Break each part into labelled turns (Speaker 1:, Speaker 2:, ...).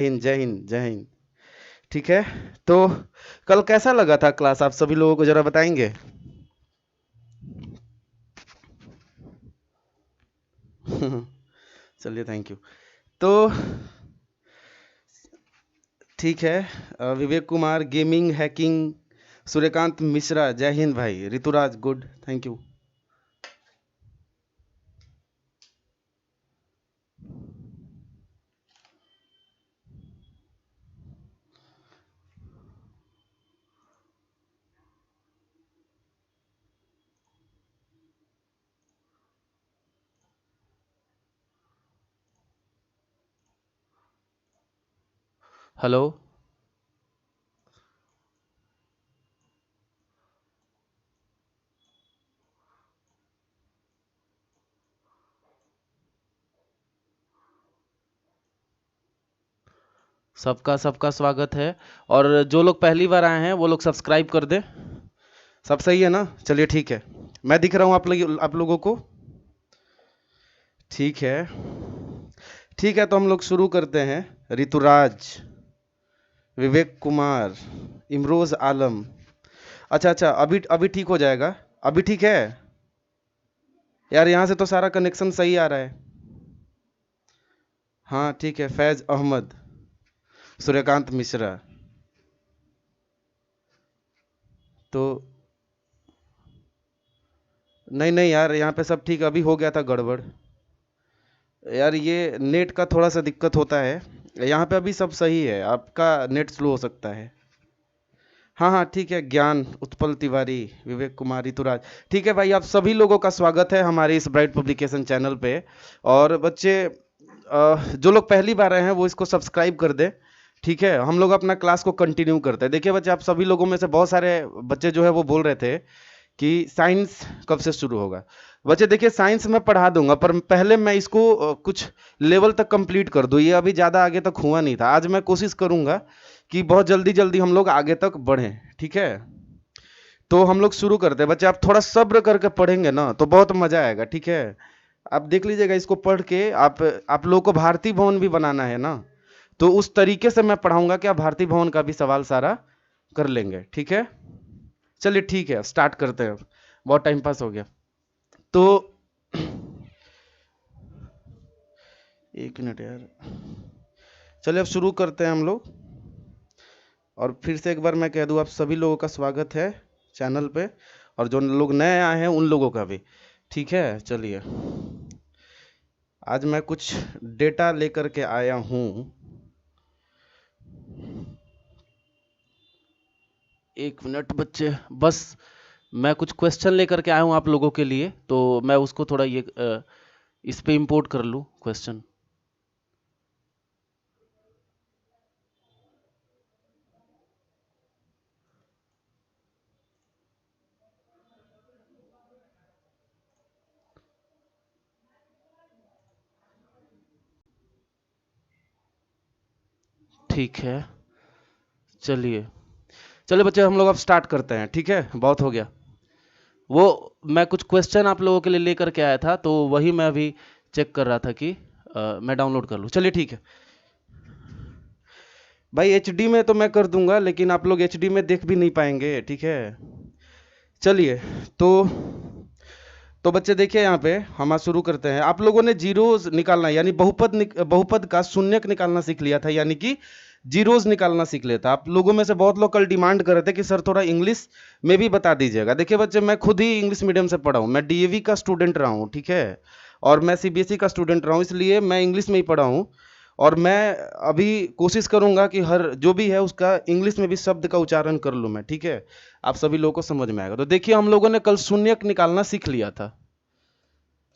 Speaker 1: हिंद, जय हिंद, जय हिंद। ठीक है, तो कल कैसा लगा था क्लास, आप सभी लोगों को जरा बताएंगे? चलिए, थैंक यू। तो ठीक है, विवेक कुमार गेमिंग हैकिंग, सूर्यकांत मिश्रा जय हिंद भाई, Rituraj good, thank you. Hello. सबका सबका स्वागत है। और जो लोग पहली बार आए हैं वो लोग सब्सक्राइब कर दें। सब सही है ना? चलिए ठीक है, मैं दिख रहा हूँ आप लोगों को? ठीक है, ठीक है, तो हम लोग शुरू करते हैं। ऋतुराज, विवेक कुमार, इमरोज आलम। अच्छा अच्छा, अभी अभी ठीक हो जाएगा। अभी ठीक है यार, यहाँ से तो सारा कनेक्शन सही आ रहा है। हाँ ठीक है, फैज अहमद, सूर्यकांत मिश्रा। तो नहीं नहीं यार, यहाँ पे सब ठीक, अभी हो गया था गड़बड़। यार ये नेट का थोड़ा सा दिक्कत होता है। यहाँ पे अभी सब सही है, आपका नेट स्लो हो सकता है। हाँ हाँ ठीक है, ज्ञान, उत्पल तिवारी, विवेक कुमार, ऋतुराज। ठीक है भाई, आप सभी लोगों का स्वागत है हमारे इस ब्राइट पब्लिकेशन चैनल पे। और बच्चे, जो लोग पहली बार आए हैं वो इसको सब्सक्राइब कर दें। ठीक है, हम लोग अपना क्लास को कंटिन्यू करते हैं। देखिए बच्चे, आप सभी लोगों में से बहुत सारे बच्चे जो है वो बोल रहे थे कि साइंस कब से शुरू होगा। बच्चे देखिए, साइंस मैं पढ़ा दूंगा, पर पहले मैं इसको कुछ लेवल तक कंप्लीट कर दूं। ये अभी ज़्यादा आगे तक हुआ नहीं था। आज मैं कोशिश करूंगा कि बहुत जल्दी जल्दी हम लोग आगे तक बढ़ें। ठीक है, तो हम लोग शुरू करते हैं। बच्चे आप थोड़ा सब्र करके पढ़ेंगे ना तो बहुत मजा आएगा। ठीक है, आप देख लीजिएगा इसको पढ़ के। आप लोगों को भारतीय भवन भी बनाना है ना, तो उस तरीके से मैं पढ़ाऊंगा कि आप भारतीय भवन का भी सवाल सारा कर लेंगे। ठीक है, चलिए ठीक है, स्टार्ट करते हैं। बहुत टाइम पास हो गया। तो एक मिनट यार, चलिए अब शुरू करते हैं हम लोग। और फिर से एक बार मैं कह दूं, आप सभी लोगों का स्वागत है चैनल पे, और जो लोग नए आए हैं उन लोगों का भी। ठीक है, चलिए आज मैं कुछ डेटा लेकर के आया हूं। एक मिनट बच्चे, बस मैं कुछ क्वेश्चन लेकर के आया हूं आप लोगों के लिए, तो मैं उसको थोड़ा इस पे इंपोर्ट कर लूं क्वेश्चन। ठीक है, चलिए चलिए बच्चे, हम लोग अब स्टार्ट करते हैं। ठीक है, बहुत हो गया। वो मैं कुछ क्वेश्चन आप लोगों के लिए लेकर के आया था, तो वही मैं अभी चेक कर रहा था कि मैं डाउनलोड कर लूँ। चलिए ठीक है भाई, एचडी में तो मैं कर दूंगा, लेकिन आप लोग एचडी में देख भी नहीं पाएंगे। ठीक है, चलिए। तो तो बच्चे देखिए, यहाँ पे हम आज शुरू करते हैं। आप लोगों ने जीरोज निकालना, यानी बहुपद का शून्यक निकालना सीख लिया था, यानी कि जीरोज निकालना सीख लेता। आप लोगों में से बहुत लोग कल डिमांड कर रहे थे कि सर थोड़ा इंग्लिश में भी बता दीजिएगा। देखिए बच्चे, मैं खुद ही इंग्लिश मीडियम से पढ़ा हूँ, मैं डीएवी का स्टूडेंट रहा हूँ। ठीक है, और मैं सीबीएसई का स्टूडेंट रहा हूँ, इसलिए मैं इंग्लिश में ही पढ़ा हूँ। और मैं अभी कोशिश करूंगा कि हर जो भी है उसका इंग्लिश में भी शब्द का उच्चारण कर लूँ मैं। ठीक है, आप सभी लोगों को समझ में आएगा। तो देखिए, हम लोगों ने कल शून्यक निकालना सीख लिया था।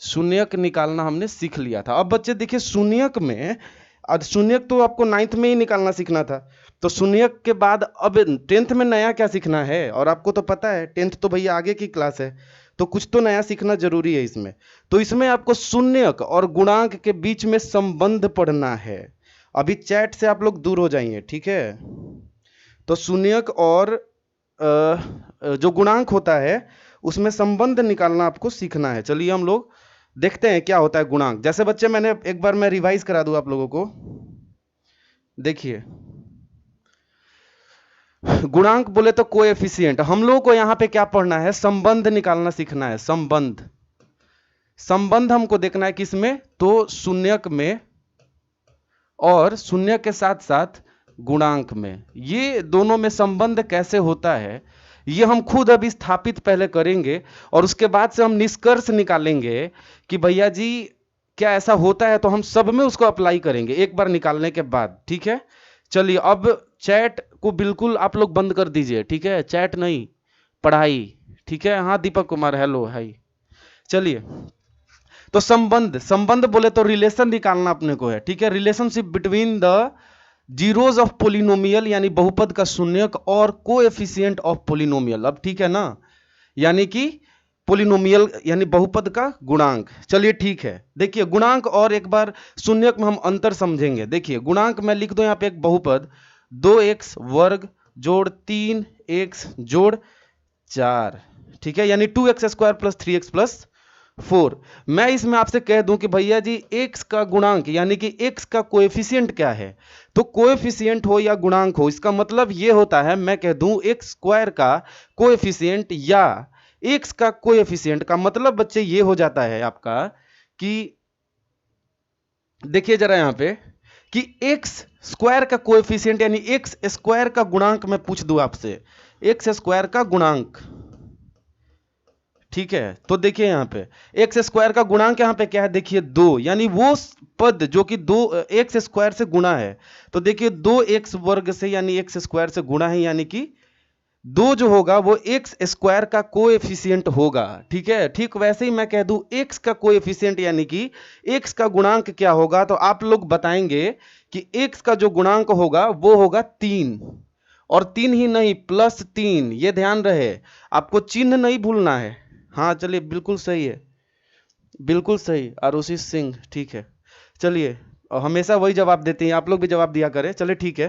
Speaker 1: शून्यक निकालना हमने सीख लिया था। अब बच्चे देखिए, शून्यक में, अब शून्यक तो आपको नाइन्थ में ही निकालना सीखना था। तो शून्यक के बाद अब टेंथ में नया क्या सीखना है? और आपको तो पता है, टेंथ तो भैया आगे की क्लास है, तो कुछ तो नया सीखना जरूरी है इसमें। तो इसमें आपको शून्यक और गुणांक के बीच में संबंध पढ़ना है। अभी चैट से आप लोग दूर हो जाइए। ठीक है, तो शून्यक और जो गुणांक होता है उसमें संबंध निकालना आपको सीखना है। चलिए हम लोग देखते हैं क्या होता है गुणांक। जैसे बच्चे, मैंने एक बार मैं रिवाइज करा दूं आप लोगों को। देखिए गुणांक बोले तो कोएफिशिएंट, हम लोगों को यहां पे क्या पढ़ना है, संबंध निकालना सीखना है। संबंध, संबंध हमको देखना है किसमें, तो शून्यक में और शून्य के साथ साथ गुणांक में। ये दोनों में संबंध कैसे होता है ये हम खुद अभी स्थापित पहले करेंगे और उसके बाद से हम निष्कर्ष निकालेंगे कि भैया जी क्या ऐसा होता है, तो हम सब में उसको अप्लाई करेंगे एक बार निकालने के बाद। ठीक है, चलिए अब चैट को बिल्कुल आप लोग बंद कर दीजिए। ठीक है, चैट नहीं, पढ़ाई। ठीक है, हाँ दीपक कुमार, हेलो हाय। चलिए तो संबंध, संबंध बोले तो रिलेशन निकालना अपने को है। ठीक है, relationship between the zeros of polynomial यानी बहुपद का शून्यक और कोएफिशिएंट ऑफ पोलिनोमियल। अब ठीक है ना, यानी कि पोलिनोमियल यानी बहुपद का गुणांक। चलिए ठीक है, देखिए गुणांक और एक बार शून्यक में हम अंतर समझेंगे। देखिए गुणांक में लिख दो यहाँ पे एक बहुपद 2x वर्ग जोड़ 3x जोड़ 4। ठीक है, यानी 2x square plus 3x plus 4। मैं इसमें आपसे कह दूं कि भैया जी x का गुणांक यानी कि x का कोएफिशिएंट क्या है, तो कोएफिशिएंट हो या गुणांक हो इसका मतलब ये होता है, मैं कह दूं x स्क्वायर का कोएफिशिएंट या x का कोएफिशिएंट का मतलब बच्चे ये हो जाता है आपका कि देखिए जरा यहां पे कि x स्क्वायर का कोएफिशिएंट यानी x स्क्वायर का गुणांक मैं पूछ दूं आपसे, x स्क्वायर का गुणांक। ठीक है, तो देखिए यहां पे एक्स स्क्वायर का गुणांक यहां पे क्या है, देखिए 2, यानी वो पद जो कि 2 एक्स स्क्वायर से गुणा है। तो देखिए 2x वर्ग से यानी एक्स स्क्वायर से गुणा है, यानी कि 2 जो होगा वो एक्स स्क्वायर का कोएफिशिएंट होगा। ठीक है, ठीक वैसे ही मैं कह दूं x का कोएफिशिएंट यानी कि x का गुणांक क्या होगा, तो आप लोग बताएंगे कि x का जो गुणांक होगा वो होगा 3, और 3 ही नहीं प्लस 3। ये ध्यान रहे, आपको चिन्ह नहीं भूलना है। हाँ चलिए बिल्कुल सही है, बिल्कुल सही आरुषि सिंह। ठीक है, चलिए हमेशा वही जवाब देते हैं, आप लोग भी जवाब दिया करें। चलिए ठीक है,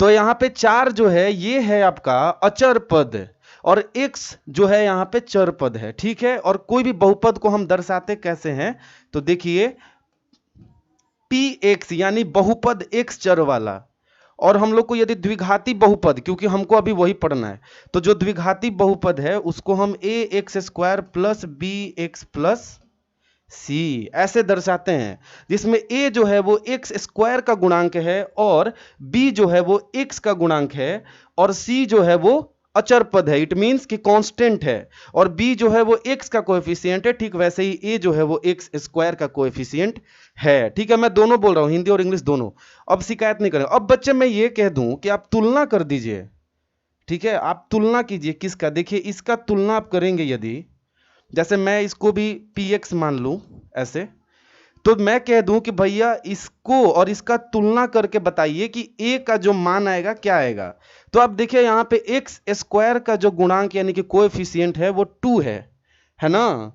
Speaker 1: तो यहाँ पे 4 जो है ये है आपका अचर पद और x जो है यहाँ पे चर पद है। ठीक है, और कोई भी बहुपद को हम दर्शाते कैसे हैं, तो देखिए px यानी बहुपद x चर वाला, और हम लोग को यदि द्विघाती बहुपद, क्योंकि हमको अभी वही पढ़ना है, तो जो द्विघाती बहुपद है उसको हम ax square plus bx plus c ऐसे दर्शाते हैं, जिसमें a जो है वो x स्क्वायर का गुणांक है और b जो है वो x का गुणांक है और c जो है वो अचर पद है, इट मींस कि कांस्टेंट है, और b जो है वो x का कोएफिशिएंट है। ठीक वैसे ही a जो है वो x स्क्वायर का कोएफिशिएंट है। ठीक है, मैं दोनों बोल रहा हूं, हिंदी और इंग्लिश दोनों। अब शिकायत नहीं करें। अब बच्चे मैं ये कह दूं कि आप तुलना कर दीजिए। ठीक है, आप तुलना कीजिए किसका, देखिए इसका तुलना आप करेंगे, यदि जैसे मैं इसको भी px मान लूं ऐसे, तो मैं कह दूं कि भैया इसको और इसका तुलना करके बताइए कि a का जो मान आएगा क्या आएगा। तो आप देखिए यहाँ पे एक्स स्क्वायर का जो गुणांक यानी कि कोएफिशिएंट है वो 2 है ना।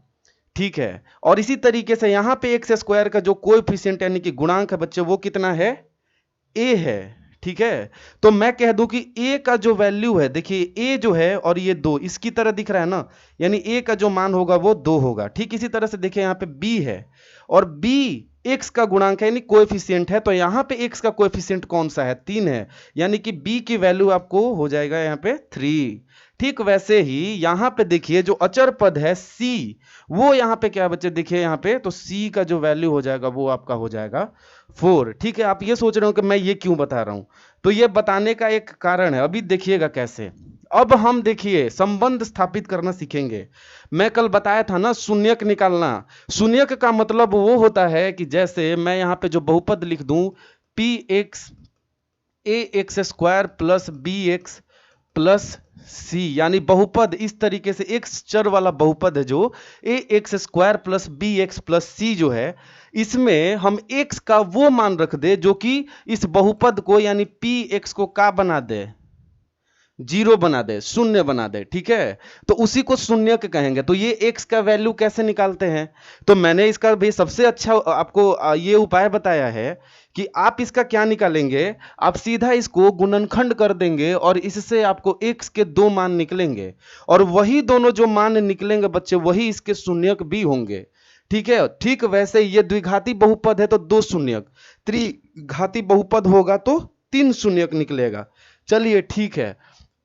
Speaker 1: ठीक है, और इसी तरीके से यहाँ पे एक्स स्क्वायर का जो कोएफिशिएंट यानी कि गुणांक है बच्चे वो कितना है, a है। ठीक है, तो मैं कह दूं कि a का जो वैल्यू है, देखिए a जो है और ये 2 इसकी तरह दिख रहा है ना, यानी a का जो मान होगा वो 2 होगा। ठीक इसी तरह से देखिए यहाँ पे b है और b x का गुणांक है यानी कोएफिशिएंट है, तो यहाँ पे x का कोएफिशिएंट कौन सा है, 3 है, यानी कि b की वैल्यू आपको हो जाएगा यहाँ पे 3। ठीक वैसे ही यहाँ पे देखिए जो अचर पद है c, वो यहाँ पे क्या बच्चे देखिए यहाँ पे, तो c का जो वैल्यू हो जाएगा वो आपका हो जाएगा 4। ठीक है, आप ये सोच रहे हो कि मैं ये क्यों बता रहा हूं, तो ये बताने का एक कारण है, अभी देखिएगा कैसे। अब हम देखिए संबंध स्थापित करना सीखेंगे। मैं कल बताया था ना शून्यक निकालना, शून्यक का मतलब वो होता है कि जैसे मैं यहाँ पे जो बहुपद लिख दूं px ax square plus bx plus c, यानी बहुपद इस तरीके से x चर वाला बहुपद है जो ax square plus bx plus c जो है, इसमें हम x का वो मान रख दे जो कि इस बहुपद को यानी px को का बना दे, 0 बना दे, शून्य बना दे। ठीक है, तो उसी को शून्यक कहेंगे। तो ये x का वैल्यू कैसे निकालते हैं, तो मैंने इसका भी सबसे अच्छा आपको ये उपाय बताया है कि आप इसका क्या निकालेंगे, आप सीधा इसको गुणनखंड कर देंगे और इससे आपको x के 2 मान निकलेंगे, और वही दोनों जो मान निकलेंगे बच्चे वही इसके शून्यक भी होंगे। ठीक है, ठीक वैसे ये द्विघाती बहुपद है तो 2 शून्यक, त्रिघाती बहुपद होगा तो 3 शून्यक निकलेगा। चलिए ठीक है,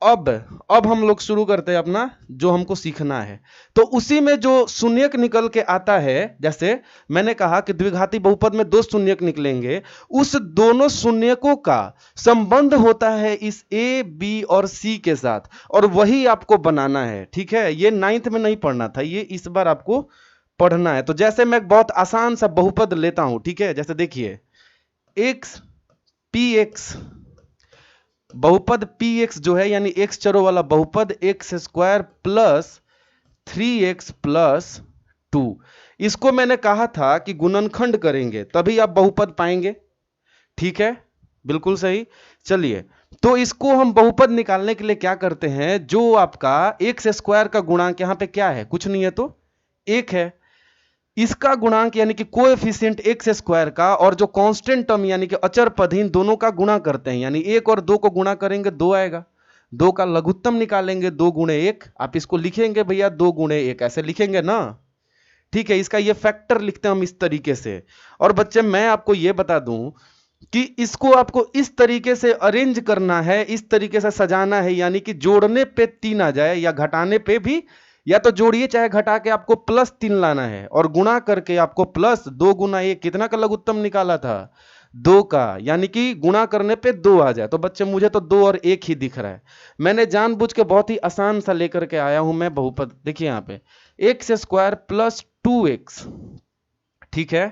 Speaker 1: अब हम लोग शुरू करते हैं अपना जो हमको सीखना है। तो उसी में जो शून्यक निकल के आता है, जैसे मैंने कहा कि द्विघाती बहुपद में 2 शून्यक निकलेंगे, उस दोनों शून्यकों का संबंध होता है इस ए, बी और सी के साथ, और वही आपको बनाना है। ठीक है, ये 9th में नहीं पढ़ना था, ये इस बार आपको पढ़ना है। तो जैसे मैं बहुत आसान सा बहुपद लेता हूं, ठीक है, जैसे देखिए एक्स पी एक्स, बहुपद px जो है यानी x चरों वाला बहुपद x square plus 3x plus 2, इसको मैंने कहा था कि गुणनखंड करेंगे तभी आप बहुपद पाएंगे। ठीक है, बिल्कुल सही। चलिए, तो इसको हम बहुपद निकालने के लिए क्या करते हैं, जो आपका एक्स स्क्वायर का गुणांक यहां पे क्या है, कुछ नहीं है तो 1 है, इसका गुणांक यानी कि कोएफिशिएंट एक्स स्क्वायर का और जो कांस्टेंट टर्म यानी कि अचर पद, इन दोनों का गुणा करते हैं, यानी 1 और 2 को गुणा करेंगे 2 आएगा, 2 का लघुत्तम निकालेंगे 2 गुणे 1, आप इसको लिखेंगे भैया 2 गुणे 1, ऐसे लिखेंगे ना। ठीक है, इसका ये फैक्टर लिखते हैं हम इस तरीके से। और बच्चे मैं आपको ये बता दूं कि इसको आपको इस तरीके से अरेंज करना है, इस तरीके से सजाना है, यानी कि जोड़ने पे 3 आ जाए या घटाने पे भी, या तो जोड़िए चाहे घटा के आपको +3 लाना है, और गुणा करके आपको प्लस 2 गुना 1 कितना का लघुत्तम निकाला था, 2 का, यानी कि गुणा करने पे 2 आ जाए। तो बच्चे मुझे तो 2 और 1 ही दिख रहा है, मैंने जानबूझ के बहुत ही आसान सा लेकर के आया हूं मैं बहुपद। देखिए यहां पे एक्स स्क्वायर प्लस 2x, ठीक है,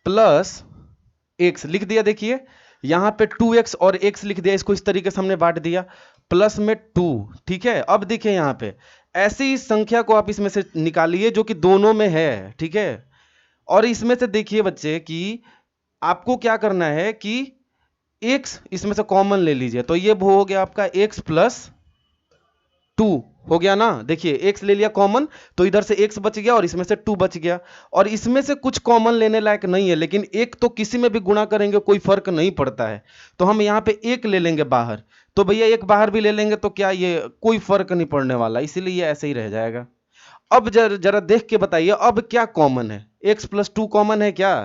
Speaker 1: प्लस x लिख दिया। देखिए यहां पे 2x और x लिख दिया, इसको इस तरीके से हमने बांट दिया, प्लस में 2। ठीक है, अब देखिए यहां पे ऐसी संख्या को आप इसमें से निकालिए जो कि दोनों में है। ठीक है, और इसमें से देखिए बच्चे कि आपको क्या करना है कि x इसमें से कॉमन ले लीजिए, तो ये हो गया आपका x प्लस 2 हो गया ना। देखिए x ले लिया कॉमन, तो इधर से x बच गया और इसमें से 2 बच गया, और इसमें से कुछ कॉमन लेने लायक नहीं है, लेकिन एक तो किसी में भी गुणा करेंगे कोई फर्क नहीं पड़ता है, तो हम यहाँ पे 1 ले लेंगे बाहर, तो भैया 1 बाहर भी ले लेंगे तो क्या ये कोई फर्क नहीं पड़ने वाला, इसीलिए ये ऐसे ही रह जाएगा। अब जरा देख के बताइए अब क्या कॉमन है, x प्लस 2 कॉमन है क्या?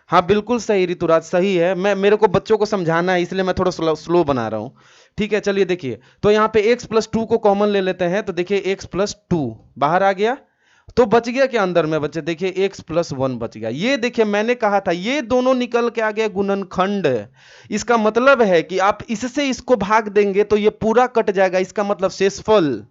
Speaker 1: हाँ बिल्कुल सही ऋतुराज, सही है, मेरे को बच्चों को समझाना है इसलिए मैं थोड़ा स्लो बना रहा हूं। ठीक है, चलिए देखिए, तो यहाँ पे x प्लस 2 को कॉमन ले लेते हैं, तो देखिए x प्लस 2 बाहर आ गया, तो बच गया क्या अंदर में बच्चे, देखिए x प्लस 1 बच गया। ये देखिए मैंने कहा था ये दोनों निकल के आ गया गुणनखंड, इसका मतलब है कि आप इससे इसको भाग देंगे तो ये पूरा कट जाएगा, इसका मतलब शेषफल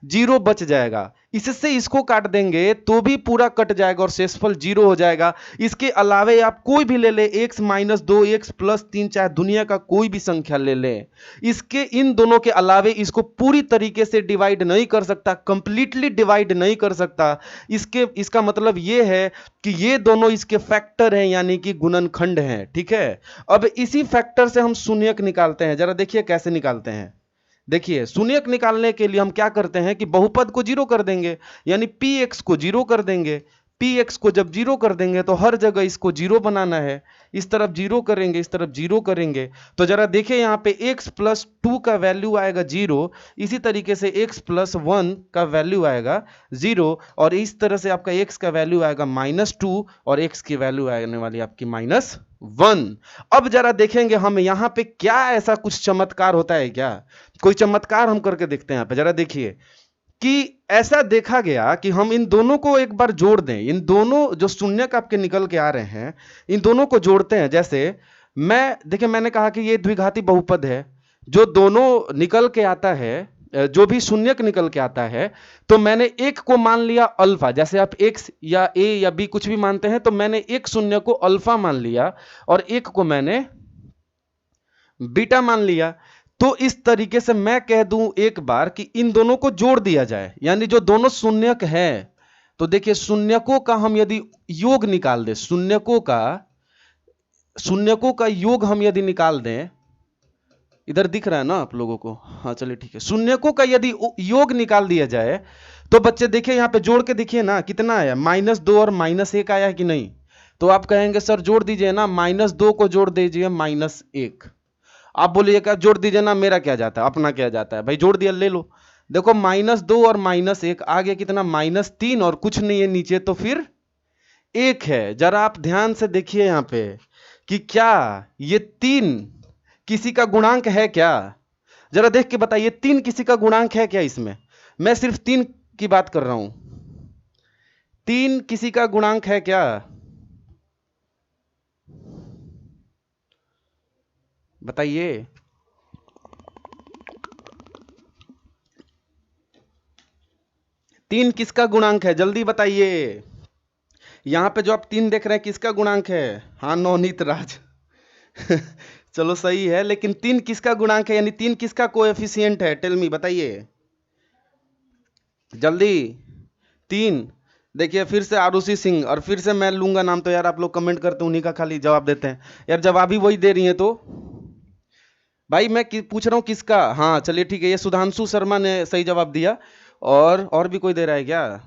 Speaker 1: 0 बच जाएगा, इससे इसको काट देंगे तो भी पूरा कट जाएगा और शेषफल 0 हो जाएगा। इसके अलावे आप कोई भी ले ले, x माइनस 2, x प्लस 3, चाहे दुनिया का कोई भी संख्या ले लें, इसके इन दोनों के अलावे इसको पूरी तरीके से डिवाइड नहीं कर सकता, कंप्लीटली डिवाइड नहीं कर सकता। इसका मतलब ये है कि ये दोनों इसके फैक्टर हैं, यानी कि गुणनखंड हैं। ठीक है, अब इसी फैक्टर से हम शून्यक निकालते हैं, जरा देखिए कैसे निकालते हैं। देखिए शून्यक निकालने के लिए हम क्या करते हैं कि बहुपद को 0 कर देंगे, यानी px को 0 कर देंगे। px को जब 0 कर देंगे तो हर जगह इसको 0 बनाना है, इस तरफ 0 करेंगे, इस तरफ 0 करेंगे, तो जरा देखिए यहाँ पे x प्लस 2 का वैल्यू आएगा 0, इसी तरीके से x प्लस 1 का वैल्यू आएगा 0, और इस तरह से आपका x का वैल्यू आएगा -2 और x की वैल्यू आने वाली आपकी -1। अब जरा देखेंगे हम यहाँ पे क्या ऐसा कुछ चमत्कार होता है क्या, कोई चमत्कार हम करके देखते हैं। यहाँ पे जरा देखिए कि ऐसा देखा गया कि हम इन दोनों को एक बार जोड़ दें, इन दोनों जो शून्यक आपके निकल के आ रहे हैं इन दोनों को जोड़ते हैं। जैसे देखिए मैंने कहा कि ये द्विघाती बहुपद है, जो दोनों निकल के आता है, जो भी शून्यक निकल के आता है, तो मैंने एक को मान लिया अल्फा, जैसे आप x या a या b कुछ भी मानते हैं, तो मैंने एक शून्य को अल्फा मान लिया और एक को मैंने बीटा मान लिया। तो इस तरीके से मैं कह दूं एक बार कि इन दोनों को जोड़ दिया जाए, यानी जो दोनों शून्यक हैं, तो देखिए शून्यकों का हम यदि योग निकाल दें, शून्यकों का योग हम यदि निकाल दें, इधर दिख रहा है ना आप लोगों को, हाँ चलिए ठीक है, शून्यकों का यदि योग निकाल दिया जाए तो बच्चे देखिए यहाँ पे जोड़ के देखिए ना कितना आया, -2 और -1 आया है कि नहीं। तो आप कहेंगे सर जोड़ दीजिए ना, -2 को जोड़ दीजिए -1, आप बोलिएगा जोड़ दीजिए ना, मेरा क्या जाता है, अपना क्या जाता है, भाई जोड़ दिया ले लो। देखो -2 और -1 आगे कितना -3 और कुछ नहीं है नीचे, तो फिर 1 है। जरा आप ध्यान से देखिए यहाँ पे कि क्या ये 3 किसी का गुणांक है क्या? जरा देख के बताइए, 3 किसी का गुणांक है क्या इसमें? मैं सिर्फ 3 की बात कर रहा हूं। 3 किसी का गुणांक है क्या? बताइए। 3 किसका गुणांक है? जल्दी बताइए। यहां पे जो आप 3 देख रहे हैं किसका गुणांक है? हाँ, नवनीत राज। चलो सही है, लेकिन 3 किसका गुणांक है, यानी 3 किसका कोएफिशिएंट है? टेल मी, बताइए जल्दी। 3। देखिए फिर से आरुषि सिंह, और फिर से मैं लूंगा नाम, तो यार आप लोग कमेंट करते हैं उन्हीं का खाली जवाब देते हैं यार, जवाब ही वही दे रही हैं तो भाई मैं पूछ रहा हूँ किसका। हाँ चलिए ठीक है, ये सुधांशु शर्मा ने सही जवाब दिया, और भी कोई दे रहा है क्या?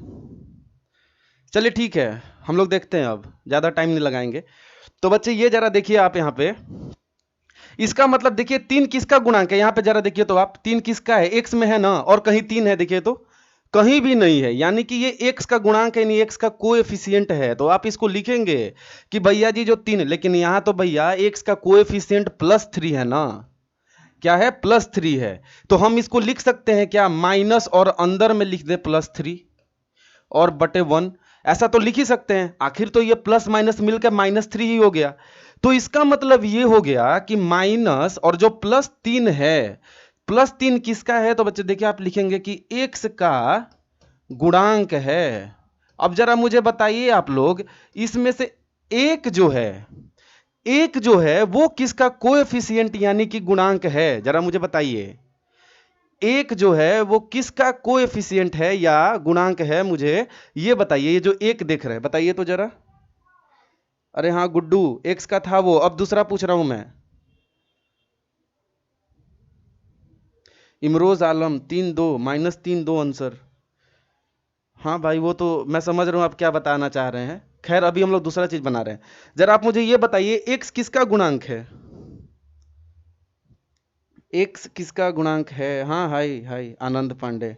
Speaker 1: चलिए ठीक है, हम लोग देखते हैं, अब ज्यादा टाइम नहीं लगाएंगे। तो बच्चे ये जरा देखिए आप यहाँ पे, इसका मतलब देखिए 3 किसका गुणांक है, यहाँ पे जरा देखिए तो आप, 3 किसका है? x में है ना, और कहीं 3 है, देखिए तो कहीं भी नहीं है, यानी कि ये x का गुणांक है, यानी x का कोएफिशिएंट है। तो आप इसको लिखेंगे कि भैया जी जो 3, लेकिन यहाँ तो भैया x का कोएफिशिएंट +3 है ना, क्या है? +3 है। तो हम इसको लिख सकते हैं क्या? माइनस और अंदर में लिख दे +3 और बटे 1, ऐसा तो लिख ही सकते हैं। आखिर तो ये प्लस माइनस मिलकर -3 ही हो गया। तो इसका मतलब ये हो गया कि माइनस और जो +3 है, +3 किसका है? तो बच्चे देखिए आप लिखेंगे कि x का गुणांक है। अब जरा मुझे बताइए आप लोग, इसमें से एक जो है वो किसका कोएफिशिएंट यानी कि गुणांक है? जरा मुझे बताइए, एक जो है वो किसका कोएफिशिएंट है या गुणांक है? मुझे ये बताइए, ये जो एक देख रहे हैं, बताइए तो जरा। अरे हाँ गुड्डू, एक्स का था वो, अब दूसरा पूछ रहा हूं मैं। इमरोज आलम 3-2 -3-2 आंसर। हाँ भाई वो तो मैं समझ रहा हूं आप क्या बताना चाह रहे हैं, खैर अभी हम लोग दूसरा चीज बना रहे हैं। जरा आप मुझे ये बताइए, एक्स किसका गुणांक है? एक्स किसका गुणांक है? हाँ हाय हाय आनंद पांडे,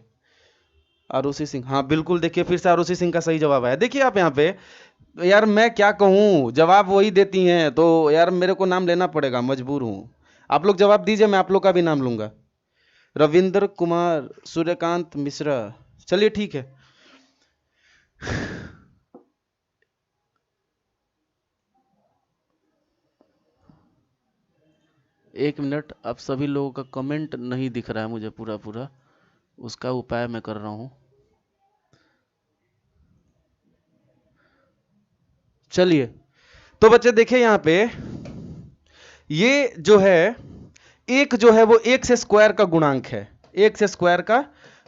Speaker 1: आरुषि सिंह, हाँ बिल्कुल, देखिए फिर से आरुषि सिंह का सही जवाब आया। देखिए आप यहाँ पे, यार मैं क्या कहूँ, जवाब वही देती हैं, तो यार मेरे को नाम लेना पड़ेगा, मजबूर हूँ। आप लोग जवाब दीजिए, मैं आप लोग का भी नाम लूंगा। रविंद्र कुमार, सूर्यकांत मिश्रा, चलिए ठीक है। एक मिनट, अब सभी लोगों का कमेंट नहीं दिख रहा है मुझे पूरा, उसका उपाय मैं कर रहा हूँ। चलिए, तो बच्चे देखिए यहाँ पे, ये जो है एक जो है वो एक्स स्क्वायर का गुणांक है, एक्स स्क्वायर का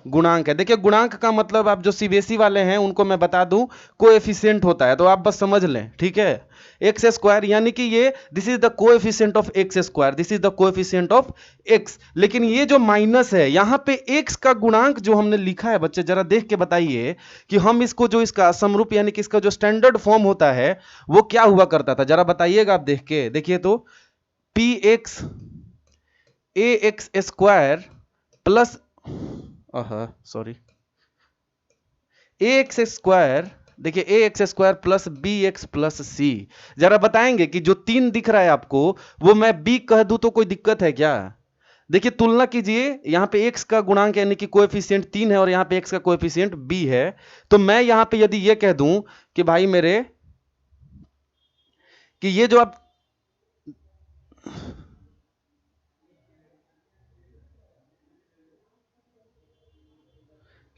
Speaker 1: गुणांक है। देखिए गुणांक का मतलब आप जो सीबीएसई वाले हैं उनको मैं बता दूं, कोएफिशिएंट होता है, तो आप बस समझ लें, ठीक है? एक्स स्क्वायर यानी कि ये, this is the coefficient of x square, this is the coefficient of x. लेकिन ये जो माइनस है यहां पे एक्स का गुणांक जो हमने लिखा है, बच्चे जरा देख के बताइए कि हम इसको जो इसका समरूप यानी कि इसका जो स्टैंडर्ड फॉर्म होता है वो क्या हुआ करता था, जरा बताइएगा आप देख के। देखिए तो P X A X square plus, sorry, A X square, देखिए A X square plus B X plus C. जरा बताएंगे कि जो 3 दिख रहा है आपको, वो मैं बी कह दूं तो कोई दिक्कत है क्या? देखिए तुलना कीजिए, यहां पे एक्स का गुणांक यानी कि कोएफिशिएंट 3 है और यहां पे एक्स का कोएफिशिएंट बी है। तो मैं यहां पे यदि ये कह दूं कि भाई मेरे, कि ये जो आप,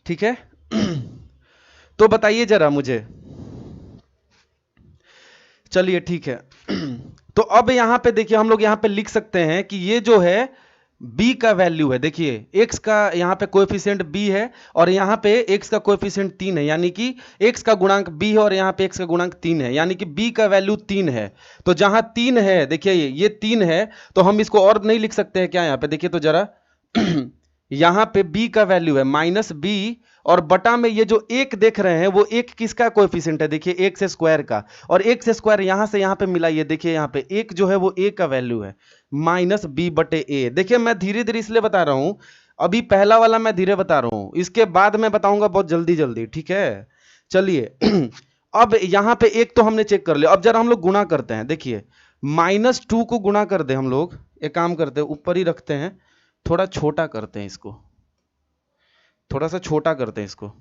Speaker 1: ठीक है? तो बताइए जरा मुझे, चलिए ठीक है। तो अब यहां पे देखिए हम लोग यहां पे लिख सकते हैं कि ये जो है b का वैल्यू है, देखिए x का यहां पे कोएफिशिएंट b है और यहां पे x का कोएफिशिएंट 3 है, यानी कि x का गुणांक b है और यहां पे x का गुणांक 3 है, यानी कि b का वैल्यू 3 है। तो जहां 3 है, देखिए ये 3 है, तो हम इसको और नहीं लिख सकते हैं क्या? यहां पे देखिए तो जरा, यहां पे b का वैल्यू है -b, और बटा में ये जो एक देख रहे हैं वो एक किसका कोएफिशिएंट है? देखिए एक्स स्क्वायर का, और एक्स स्क्वायर यहां से यहां पे मिलाइए, देखिए यहां पे एक जो है वो a का वैल्यू है -b बटे a। देखिए मैं धीरे धीरे इसलिए बता रहा हूं, अभी पहला वाला मैं धीरे बता रहा हूं, इसके बाद मैं बताऊंगा बहुत जल्दी जल्दी, ठीक है? चलिए अब यहां पे एक तो हमने चेक कर लिया, अब जरा हम लोग गुणा करते हैं। देखिए -2 को गुणा कर दे हम लोग, एक काम करते हैं ऊपर ही रखते हैं, थोड़ा छोटा करते हैं इसको, थोड़ा सा छोटा करते हैं इसको,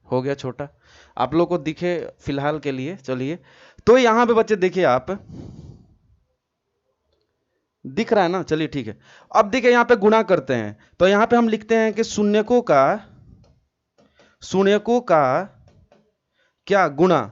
Speaker 1: हो गया छोटा, आप लोग को दिखे फिलहाल के लिए। चलिए, तो यहां पे बच्चे देखिए, आप दिख रहा है ना, चलिए ठीक है। अब देखिए यहां पे गुणा करते हैं, तो यहां पे हम लिखते हैं कि शून्यकों का क्या गुणा,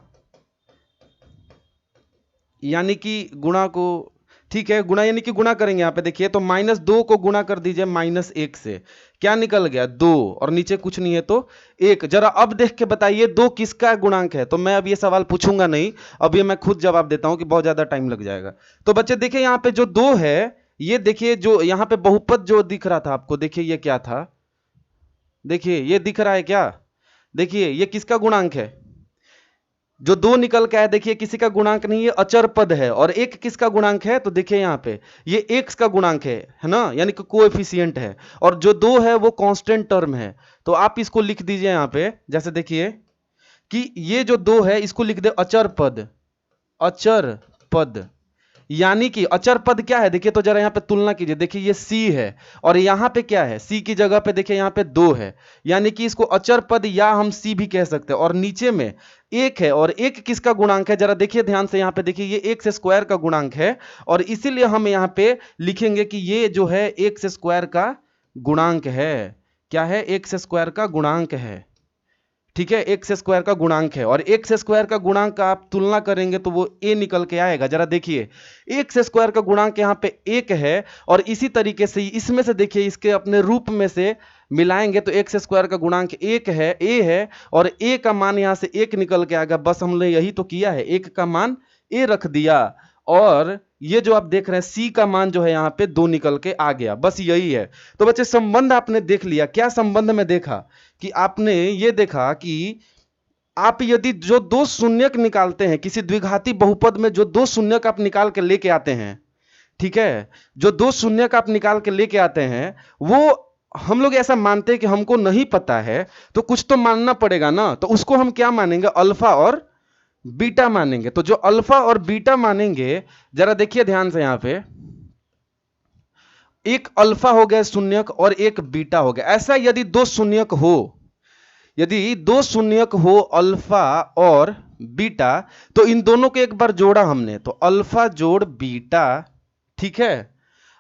Speaker 1: यानी कि गुणा को, ठीक है, गुणा यानी कि गुणा करेंगे यहां पे देखिए, तो -2 को गुणा कर दीजिए -1 से, क्या निकल गया 2, और नीचे कुछ नहीं है तो 1। जरा अब देख के बताइए 2 किसका गुणांक है। तो मैं अब ये सवाल पूछूंगा नहीं, अब ये मैं खुद जवाब देता हूं कि बहुत ज्यादा टाइम लग जाएगा। तो बच्चे देखिए यहां पे जो 2 है, ये देखिए जो यहां पे बहुपद जो दिख रहा था आपको, देखिए ये क्या था, देखिए ये दिख रहा है क्या, देखिए ये किसका गुणांक है, जो 2 निकल के आया, देखिए किसी का गुणांक नहीं है, अचर पद है। और 1 किसका गुणांक है, तो देखिए यहां पे ये x का गुणांक है ना, यानी कि कोएफिशिएंट है। और जो 2 है वो कांस्टेंट टर्म है। तो आप इसको लिख दीजिए यहां पे, जैसे देखिए कि ये जो 2 है इसको लिख दे अचर पद, अचर पद, यानी कि अचर पद क्या है, देखिए तो जरा यहां पे तुलना कीजिए, देखिए ये c है और यहां पे क्या है, c की जगह पे देखिए यहां पे 2 है, यानी कि इसको अचर पद या हम c भी कह सकते हैं। और नीचे में 1 है, और 1 किसका गुणांक है, जरा देखिए ध्यान से, यहां पे देखिए ये x स्क्वायर का गुणांक है, और इसीलिए हम यहां पे लिखेंगे कि ये जो है x स्क्वायर का गुणांक है। क्या है, x स्क्वायर का गुणांक है, ठीक है, एक्स स्क्वायर का गुणांक है। और एक्स स्क्वायर का गुणांक का आप तुलना करेंगे तो वो a निकल के आएगा। जरा देखिए एक्स स्क्वायर का गुणांक यहाँ पे 1 है, और इसी तरीके से इसमें से देखिए इसके अपने रूप में से मिलाएंगे तो एक्स स्क्वायर का गुणांक 1 है, a है, और a का मान यहाँ से 1 निकल के आएगा। बस हमने यही तो किया है, 1 का मान a रख दिया, और ये जो आप देख रहे हैं c का मान जो है यहाँ पे 2 निकल के आ गया, बस यही है। तो बच्चे संबंध आपने देख लिया, क्या संबंध में देखा कि आपने ये देखा कि आप यदि जो 2 शून्यक निकालते हैं, किसी द्विघाती बहुपद में जो 2 शून्यक आप निकाल के लेके आते हैं, ठीक है, जो 2 शून्यक आप निकाल के लेके आते हैं, वो हम लोग ऐसा मानते हैं कि हमको नहीं पता है तो कुछ तो मानना पड़ेगा ना, तो उसको हम क्या मानेंगे, अल्फा और बीटा मानेंगे। तो जो अल्फा और बीटा मानेंगे, जरा देखिए ध्यान से, यहां पे एक अल्फा हो गया शून्यक और एक बीटा हो गया। ऐसा यदि 2 शून्यक हो, यदि 2 शून्यक हो अल्फा और बीटा, तो इन दोनों को एक बार जोड़ा हमने, तो अल्फा जोड़ बीटा, ठीक है,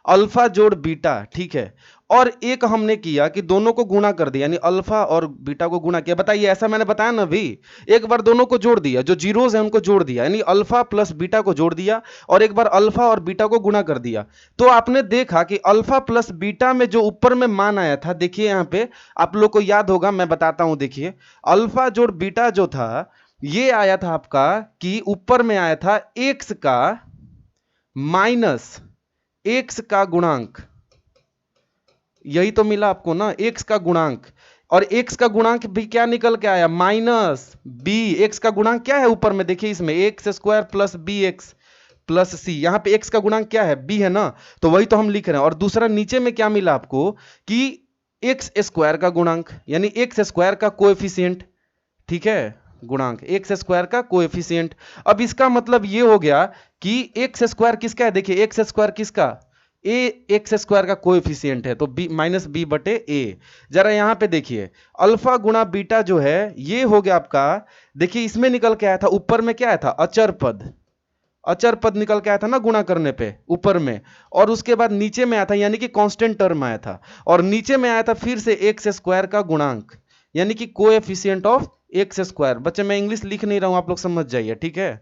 Speaker 1: अल्फा जोड़ बीटा, ठीक है। और एक हमने किया कि दोनों को गुणा कर दिया, यानी अल्फा और बीटा को गुणा किया। बताइए, ऐसा मैंने बताया ना भी, एक बार दोनों को जोड़ दिया, जो जीरोस है उनको जोड़ दिया, यानी अल्फा प्लस बीटा को जोड़ दिया, और एक बार अल्फा और बीटा को गुणा कर दिया। तो आपने देखा कि अल्फा प्लस बीटा में जो ऊपर में मान आया था, देखिए यहां पे आप लोग को याद होगा, मैं बताता हूं, देखिए अल्फा जोड़ बीटा जो था, ये आया था आपका कि ऊपर में आया था एक्स का माइनस एक्स का गुणांक, यही तो मिला आपको ना, एक्स का गुणांक। और एक्स का गुणांक भी क्या निकल के आया, माइनस बी। एक्स का गुणांक क्या है ऊपर में, देखिए इसमें X square plus B X plus C, यहां पे एक्स का गुणांक क्या है, बी है ना, तो वही तो हम लिख रहे हैं। और दूसरा नीचे में क्या मिला आपको कि एक्स स्क्वायर का गुणांक, यानी एक्स स्क्वायर का कोएफिशिएंट, ठीक है, गुणांक एक्स स्क्वायर का कोएफिशिएंट। अब इसका मतलब ये हो गया कि एक्स स्क्वायर किसका है, देखिए एक्स स्क्वायर किसका, ए एक्स स्क्वायर का कोएफिशिएंट है, तो बी माइनस बी बटे ए। जरा यहां पे देखिए अल्फा गुणा बीटा जो है ये हो गया आपका, देखिए इसमें निकल के आया था, ऊपर में क्या आया था, अचर पद, अचर पद निकल के आया था ना गुणा करने पे ऊपर में, और उसके बाद नीचे में आया था यानी कि कांस्टेंट टर्म आया था, और नीचे में आया था फिर से एक्स स्क्वायर का गुणांक, यानी कि कोएफिशिएंट ऑफ एक्स स्क्वायर। बच्चे मैं इंग्लिश लिख नहीं रहा हूं, आप लोग समझ जाइए, ठीक है।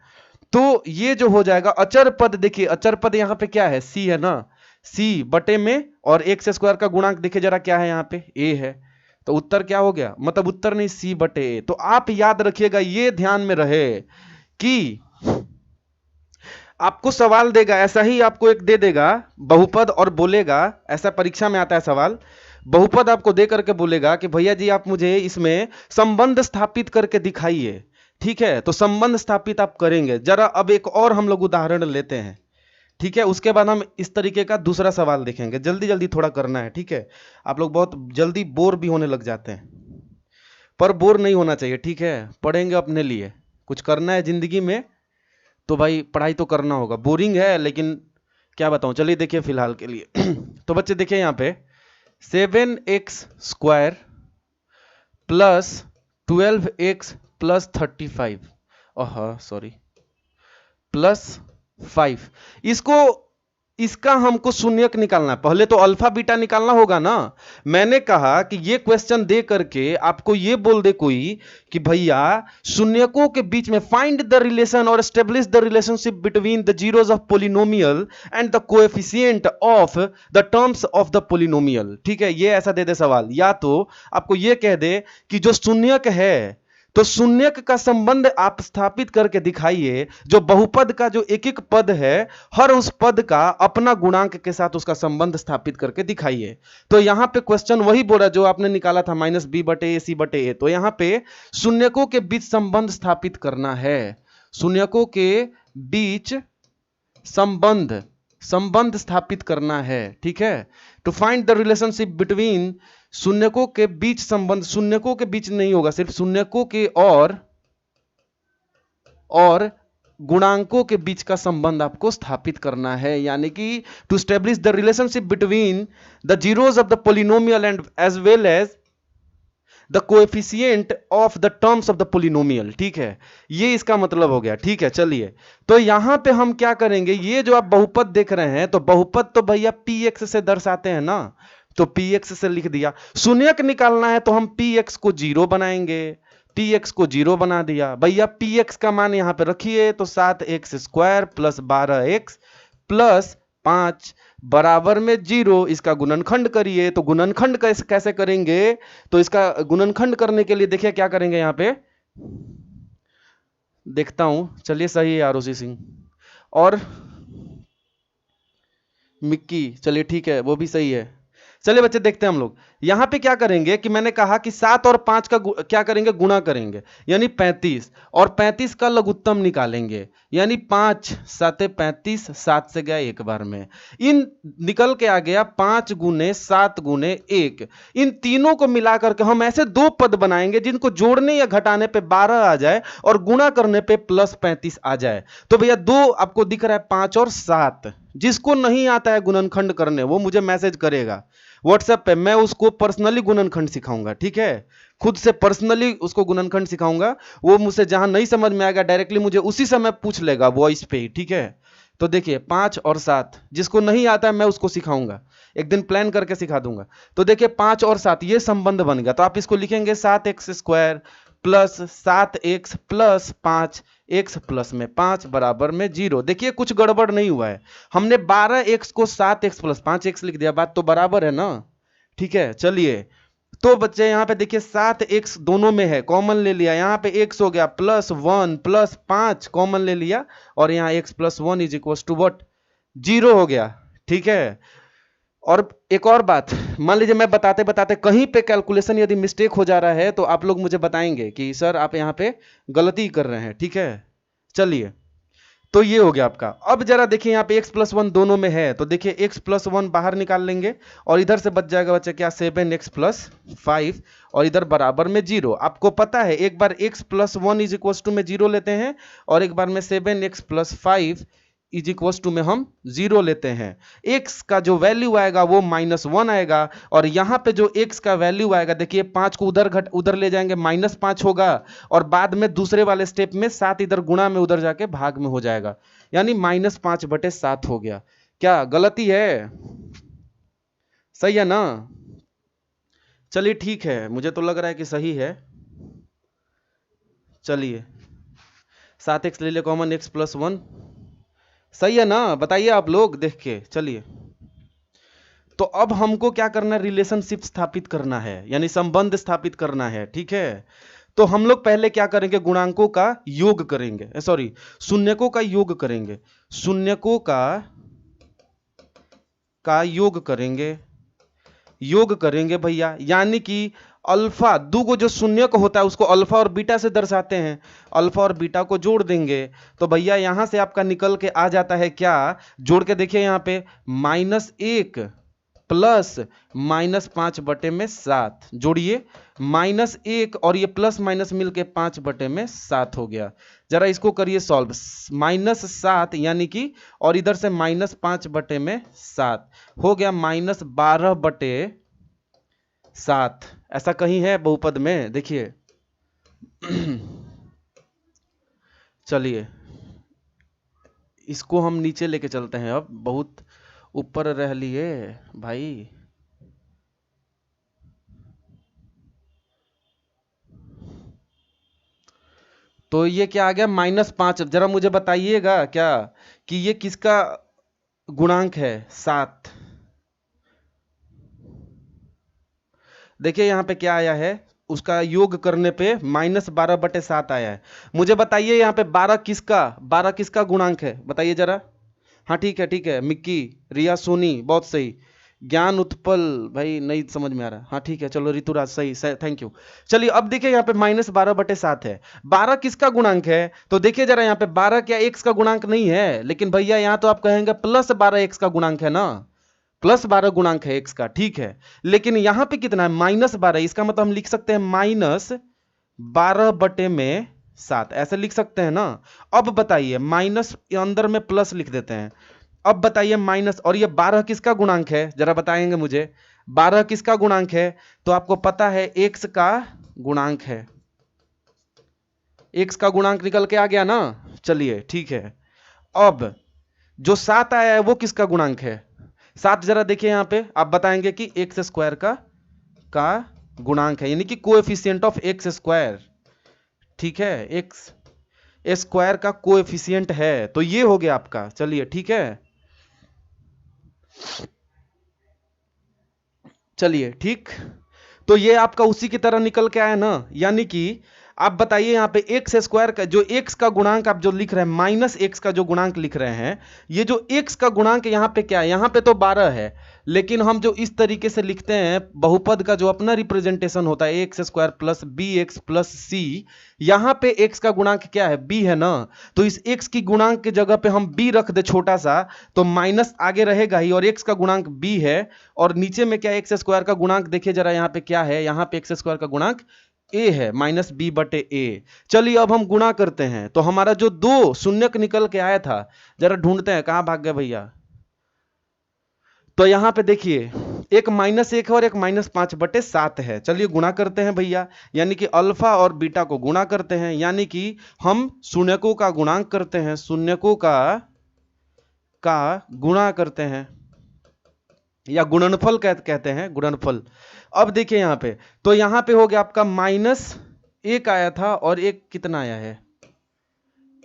Speaker 1: तो ये जो हो जाएगा अचर पद, देखिए अचर पद यहां पे क्या है, सी है ना, सी बटे में, और एक्स स्क्वायर का गुणांक देखिए जरा क्या है, यहाँ पे ए है, तो उत्तर क्या हो गया, मतलब उत्तर नहीं, सी बटे ए। तो आप याद रखिएगा, ये ध्यान में रहे कि आपको सवाल देगा ऐसा ही, आपको एक दे देगा बहुपद और बोलेगा, ऐसा परीक्षा में आता है सवाल, बहुपद आपको दे करके बोलेगा कि भैया जी आप मुझे इसमें संबंध स्थापित करके दिखाइए, ठीक है, तो संबंध स्थापित आप करेंगे। जरा अब एक और हम लोग उदाहरण लेते हैं, ठीक है, उसके बाद हम इस तरीके का दूसरा सवाल देखेंगे। जल्दी जल्दी थोड़ा करना है, ठीक है, आप लोग बहुत जल्दी बोर भी होने लग जाते हैं। पर बोर नहीं होना चाहिए, ठीक है। पढ़ेंगे अपने लिए, कुछ करना है जिंदगी में तो भाई पढ़ाई तो करना होगा। बोरिंग है लेकिन क्या बताऊं, चलिए देखिए फिलहाल के लिए। तो बच्चे देखिए यहाँ पे 7x² plus 12x plus 35, sorry, plus 5, इसका हमको शून्यक निकालना है। पहले तो अल्फा बीटा निकालना होगा ना। मैंने कहा कि ये क्वेश्चन दे करके आपको ये बोल दे कोई कि भैया शून्यकों के बीच में फाइंड द रिलेशन और establish the relationship between the zeros of polynomial and the coefficient of the terms of the polynomial, ठीक है। ये ऐसा दे दे सवाल, या तो आपको ये कह दे कि जो शून्यक है तो शून्यक का संबंध आप स्थापित करके दिखाइए, जो बहुपद का जो एक एक पद है हर उस पद का अपना गुणांक के साथ उसका संबंध स्थापित करके दिखाइए। तो यहां पे क्वेश्चन वही बोला जो आपने निकाला था -b/a/c/a। तो यहां पे शून्यकों के बीच संबंध स्थापित करना है, शून्यकों के बीच संबंध स्थापित करना है, ठीक है। To find the relationship between, शून्यकों के बीच संबंध, शून्यकों के बीच नहीं होगा, सिर्फ शून्यकों के और गुणांकों के बीच का संबंध आपको स्थापित करना है, यानी कि to establish the relationship between the zeros of the polynomial and as well as the coefficient of the terms of the polynomial, ठीक है। ये इसका मतलब हो गया, ठीक है। चलिए तो यहां पे हम क्या करेंगे, ये जो आप बहुपद देख रहे हैं तो बहुपद तो भैया px से दर्शाते हैं ना, तो px से लिख दिया। शून्यक निकालना है तो हम px को 0 बनाएंगे, px को 0 बना दिया भैया। px का मान यहां पे रखिए तो 7x² प्लस 12x प्लस 5 बराबर में 0। इसका गुणनखंड करिए, तो गुणनखंड कैसे करेंगे, तो इसका गुणनखंड करने के लिए देखिए क्या करेंगे, यहां पे देखता हूं, चलिए सही है आरुषि सिंह और मिक्की, चलिए ठीक है वो भी सही है। चलिए बच्चे देखते हैं हम लोग यहां पे क्या करेंगे कि मैंने कहा कि 7 और 5 का क्या करेंगे, गुणा करेंगे, यानी 35, और 35 का लघुत्तम निकालेंगे, यानी 5 7 35, 7 से गया एक बार में, इन निकल के आ गया 5 गुने 7 गुने 1। इन तीनों को मिलाकर के हम ऐसे दो पद बनाएंगे जिनको जोड़ने या घटाने पे 12 आ जाए और गुणा करने पे प्लस 35 आ जाए। तो भैया दो आपको दिख रहा है 5 और 7, जिसको नहीं आता है गुणनखंड करने वो मुझे मैसेज करेगा व्हाट्सएप पे, मैं उसको पर्सनली गुणनखंड सिखाऊंगा, ठीक है। खुद से पर्सनली उसको गुणनखंड सिखाऊंगा, वो मुझसे जहां नहीं समझ में आएगा डायरेक्टली मुझे उसी समय पूछ लेगा वॉइस पे ही, ठीक है। तो देखिए 5 और 7 जिसको नहीं आता है मैं उसको सिखाऊंगा, एक दिन प्लान करके सिखा दूंगा। तो देखिए 5 और 7 ये संबंध बन गया, तो आप इसको लिखेंगे 7x² plus 7x plus 5, x plus में 5 बराबर में 0। देखिए कुछ गड़बड़ नहीं हुआ है, हमने 12x को 7x प्लस 5x लिख दिया, बात तो बराबर है ना, ठीक है। चलिए तो बच्चे यहाँ पे देखिए 7x दोनों में है, कॉमन ले लिया, यहाँ पे x हो गया प्लस 1 प्लस 5 कॉमन ले लिया, और यहाँ x plus 1 is equal to what, 0 हो गया, ठीक है। और एक और बात, मान लीजिए मैं बताते बताते कहीं पे कैलकुलेशन यदि मिस्टेक हो जा रहा है तो आप लोग मुझे बताएंगे कि सर आप यहाँ पे गलती कर रहे हैं, ठीक है। चलिए तो ये हो गया आपका। अब जरा देखिए यहाँ पे x प्लस 1 दोनों में है, तो देखिए x प्लस 1 बाहर निकाल लेंगे और इधर से बच जाएगा बच्चे क्या, 7x प्लस 5, और इधर बराबर में 0। आपको पता है एक बार x plus 1 is equal to में 0 लेते हैं और एक बार में 7x plus 5 is equal to में हम 0 लेते हैं। x का जो वैल्यू आएगा वो -1 आएगा, और यहाँ पे जो x का वैल्यू आएगा देखिए 5 को उधर ले जाएंगे -5 होगा, और बाद में दूसरे वाले स्टेप में 7 इधर गुणा में उधर जाके भाग में हो जाएगा, यानी -5/7 हो गया। क्या गलती है, सही है ना? चलिए ठीक है, मुझे तो लग रहा है कि सही है। चलिए 7x ले ले कॉमन, x प्लस 1 सही है ना, बताइए आप लोग देख के। चलिए तो अब हमको क्या करना है, रिलेशनशिप स्थापित करना है, यानी संबंध स्थापित करना है, ठीक है। तो हम लोग पहले क्या करेंगे, गुणांकों का योग करेंगे, सॉरी शून्यकों का योग करेंगे, शून्यकों का योग करेंगे भैया, यानी कि अल्फा दो जो शून्यक होता है उसको अल्फा और बीटा से दर्शाते हैं, अल्फा और बीटा को जोड़ देंगे तो भैया यहां से आपका निकल के आ जाता है क्या, जोड़ के देखिए यहाँ पे -1 प्लस -5/7 जोड़िए, -1 और ये प्लस माइनस मिलके 5/7 हो गया। जरा इसको करिए सॉल्व, -7 यानी कि और इधर से -5/7 हो गया -12/7। ऐसा कहीं है बहुपद में? देखिए चलिए इसको हम नीचे लेके चलते हैं, अब बहुत ऊपर रह लिए भाई। तो ये क्या आ गया -5। जरा मुझे बताइएगा क्या कि ये किसका गुणांक है? 7। देखिए यहाँ पे क्या आया है, उसका योग करने पे -12/7 आया है। मुझे बताइए यहाँ पे 12 किसका गुणांक है? बताइए जरा। हाँ ठीक है मिक्की, रिया, सोनी, बहुत सही। ज्ञान उत्पल भाई नहीं समझ में आ रहा। हाँ ठीक है चलो, ऋतुराज सही, थैंक यू। चलिए अब देखिए यहाँ पे -12/7 है। 12 किसका गुणांक है? तो देखिए जरा यहाँ पे 12 क्या x का गुणांक नहीं है? लेकिन भैया यहाँ तो आप कहेंगे +12 x का गुणांक है ना, +12 गुणांक है x का, ठीक है। लेकिन यहां पे कितना है? -12। इसका मतलब हम लिख सकते हैं -12/7, ऐसे लिख सकते हैं ना। अब बताइए, माइनस अंदर में प्लस लिख देते हैं। अब बताइए माइनस, और ये 12 किसका गुणांक है? जरा बताएंगे मुझे, 12 किसका गुणांक है? तो आपको पता है x का गुणांक है। x का गुणांक निकल के आ गया ना। चलिए ठीक है, अब जो 7 आया है वो किसका गुणांक है? 7 जरा देखिए यहाँ पे, आप बताएंगे कि x² का गुणांक है, यानी कि कोएफिशिएंट ऑफ x²। ठीक है, x² का कोएफिशिएंट है, तो ये हो गया आपका। चलिए ठीक है, चलिए ठीक। तो ये आपका उसी की तरह निकल के आया ना, यानी कि आप बताइए यहाँ पे x² का जो x का गुणांक आप जो लिख रहे हैं, -x का जो गुणांक लिख रहे हैं, ये जो x का गुणांक यहाँ पे क्या है? यहाँ पे तो 12 है, लेकिन हम जो इस तरीके से लिखते हैं बहुपद का जो अपना रिप्रेजेंटेशन होता है x² + bx + c, यहाँ पे x का गुणांक क्या है? b है ना। तो इस x की गुणांक की जगह पे हम b रख दे छोटा सा, तो माइनस आगे रहेगा ही, और x का गुणांक b है, और नीचे में क्या x² का गुणांक देखिए जरा यहाँ पे क्या है? यहाँ पे x² का गुणांक a है, -b/a। चलिए अब हम गुणा करते हैं, तो हमारा जो 2 शून्यक निकल के आया था, जरा ढूंढते हैं कहां भाग गए भैया। तो यहां पे देखिए एक -1 और एक -5/7 है। चलिए गुणा करते हैं भैया, यानी कि अल्फा और बीटा को गुणा करते हैं, यानी कि हम शून्यकों का गुणांक करते हैं, शून्यकों का गुणा करते हैं, या गुणनफल कहते हैं, गुणनफल। अब देखिए यहाँ पे, तो यहाँ पे हो गया आपका -1 आया था, और एक कितना आया है?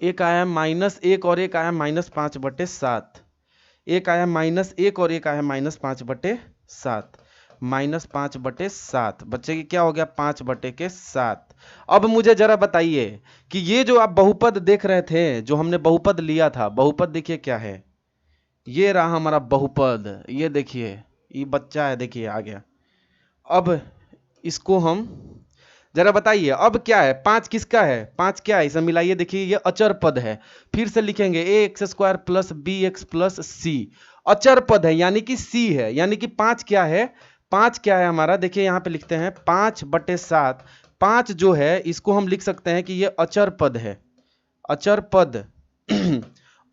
Speaker 1: एक आया -1 और एक आया -5/7। एक आया -1 और एक आया -5/7। -5/7 बच्चे की क्या हो गया? 5/7। अब मुझे जरा बताइए कि ये जो आप बहुपद देख रहे थे, जो हमने बहुपद लिया था, बहुपद देखिए क्या है? ये रहा हमारा बहुपद, ये देखिए, ये बच्चा है, देखिए आ गया। अब इसको हम जरा बताइए, अब क्या है? 5 किसका है? 5 क्या है? इसे मिलाइए, देखिए ये अचर पद है। फिर से लिखेंगे ax² + bx + c, अचर पद है यानी कि c है, यानी कि 5 क्या है? 5 क्या है हमारा? देखिए यहाँ पे लिखते हैं 5/7। 5 जो है इसको हम लिख सकते हैं कि ये अचर पद है, अचर पद।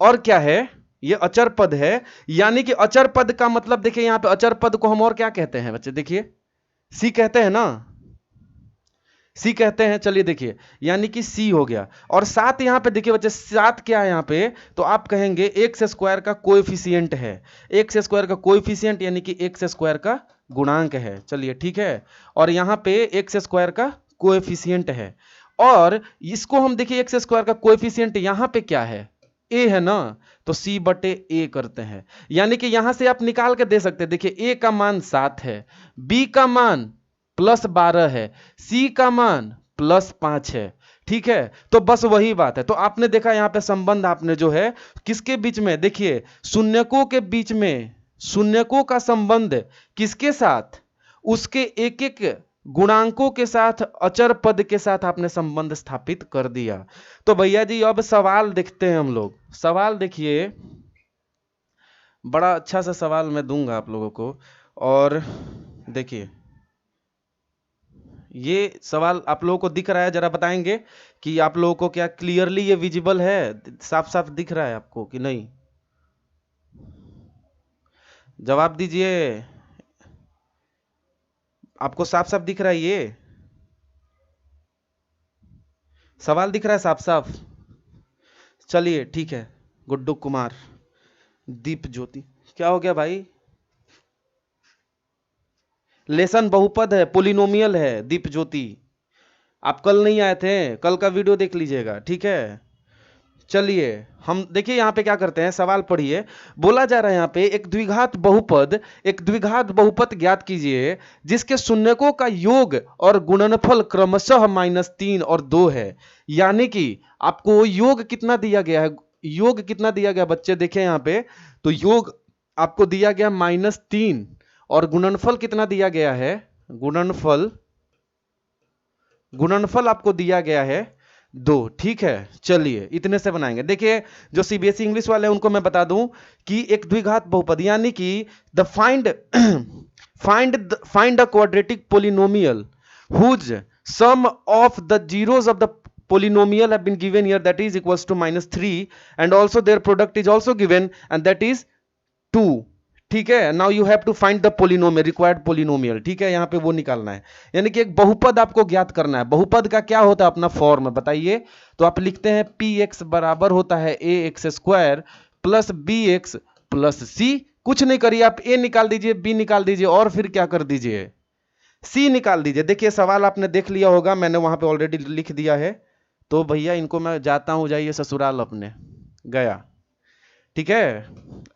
Speaker 1: और क्या है? ये अचर पद है, यानी कि अचर पद का मतलब देखिए यहाँ पे अचर पद को हम और क्या कहते हैं बच्चे? देखिए सी कहते हैं ना, सी कहते हैं। चलिए देखिए, यानी कि सी हो गया। और 7 यहाँ पे देखिए बच्चे, 7 क्या है यहाँ पे? तो आप कहेंगे x² का कोएफिशिएंट है, x² का कोएफिशिएंट यानी कि x² का गुणांक है। चलिए ठीक है, और यहाँ पे x² का कोएफिशिएंट है, और इसको हम देखिए x² का कोएफिशिएंट यहाँ पे क्या है? a है ना, तो c/a करते हैं, यानी कि यहां से आप निकाल के दे सकते हैं। देखिए a का मान 7 है, b का मान +12 है, c का मान +5 है। ठीक है, तो बस वही बात है। तो आपने देखा यहाँ पे संबंध, आपने जो है किसके बीच में? देखिए शून्यकों के बीच में, शून्यकों का संबंध किसके साथ? उसके एक एक गुणांकों के साथ, अचर पद के साथ आपने संबंध स्थापित कर दिया। तो भैया जी अब सवाल देखते हैं हम लोग। सवाल देखिए, बड़ा अच्छा सा सवाल मैं दूंगा आप लोगों को, और देखिए ये सवाल आप लोगों को दिख रहा है, जरा बताएंगे कि आप लोगों को क्या क्लियरली ये विजिबल है, साफ साफ दिख रहा है आपको कि नहीं? जवाब दीजिए, आपको साफ साफ दिख रहा है? ये सवाल दिख रहा है साफ साफ? चलिए ठीक है। गुड्डू कुमार, दीप ज्योति, क्या हो गया भाई? लेसन बहुपद है, पोलिनोमियल है दीप ज्योति। आप कल नहीं आए थे, कल का वीडियो देख लीजिएगा, ठीक है। चलिए हम देखिए यहाँ पे क्या करते हैं, सवाल पढ़िए। बोला जा रहा है यहाँ पे एक द्विघात बहुपद ज्ञात कीजिए जिसके शून्यकों का योग और गुणनफल क्रमशः -3 और 2 है। यानी कि आपको योग कितना दिया गया है, योग कितना दिया गया बच्चे, देखें यहाँ पे तो योग आपको दिया गया -3 और गुणनफल कितना दिया गया है, गुणनफल आपको दिया गया है 2, ठीक है। चलिए इतने से बनाएंगे। देखिए जो सीबीएसई इंग्लिश वाले हैं उनको मैं बता दूं कि एक द्विघात बहुपद यानी कि the find a quadratic polynomial whose sum of the zeros of the polynomial have been given here, that is equals to -3 and also their product is also given and that is 2, ठीक है। Now you have to find the polynomial, required polynomial, ठीक है। यहां पे वो निकालना है, यानी कि एक बहुपद आपको ज्ञात करना है। बहुपद का क्या होता है अपना फॉर्म बताइए, तो आप लिखते हैं px बराबर होता है ax² plus bx plus c। कुछ नहीं करिए, आप a निकाल दीजिए, b निकाल दीजिए और फिर क्या कर दीजिए, c निकाल दीजिए। देखिए सवाल आपने देख लिया होगा, मैंने वहां पे ऑलरेडी लिख दिया है। तो भैया इनको मैं जाता हूं, जाइए ससुराल अपने, गया, ठीक है।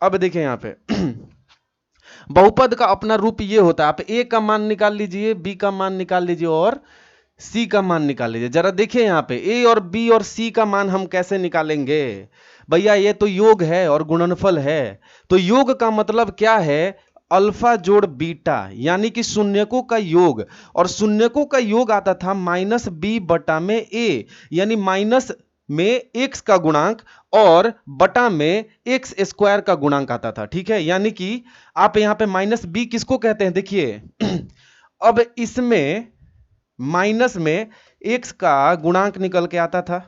Speaker 1: अब देखिए यहाँ पे बहुपद का अपना रूप ये होता है, आप a का मान निकाल लीजिए, b का मान निकाल लीजिए और c का मान निकाल लीजिए। जरा देखिए यहाँ पे a और b और c का मान हम कैसे निकालेंगे भैया, ये तो योग है और गुणनफल है। तो योग का मतलब क्या है, अल्फा जोड़ बीटा, यानी कि शून्यकों का योग, और शून्यकों का योग आता था -b बटा में a, यानी माइनस में x का गुणांक और बटा में x² का गुणांक आता था, ठीक है। यानी कि आप यहां पे -b किसको कहते हैं, देखिए अब इसमें माइनस में x का गुणांक निकल के आता था,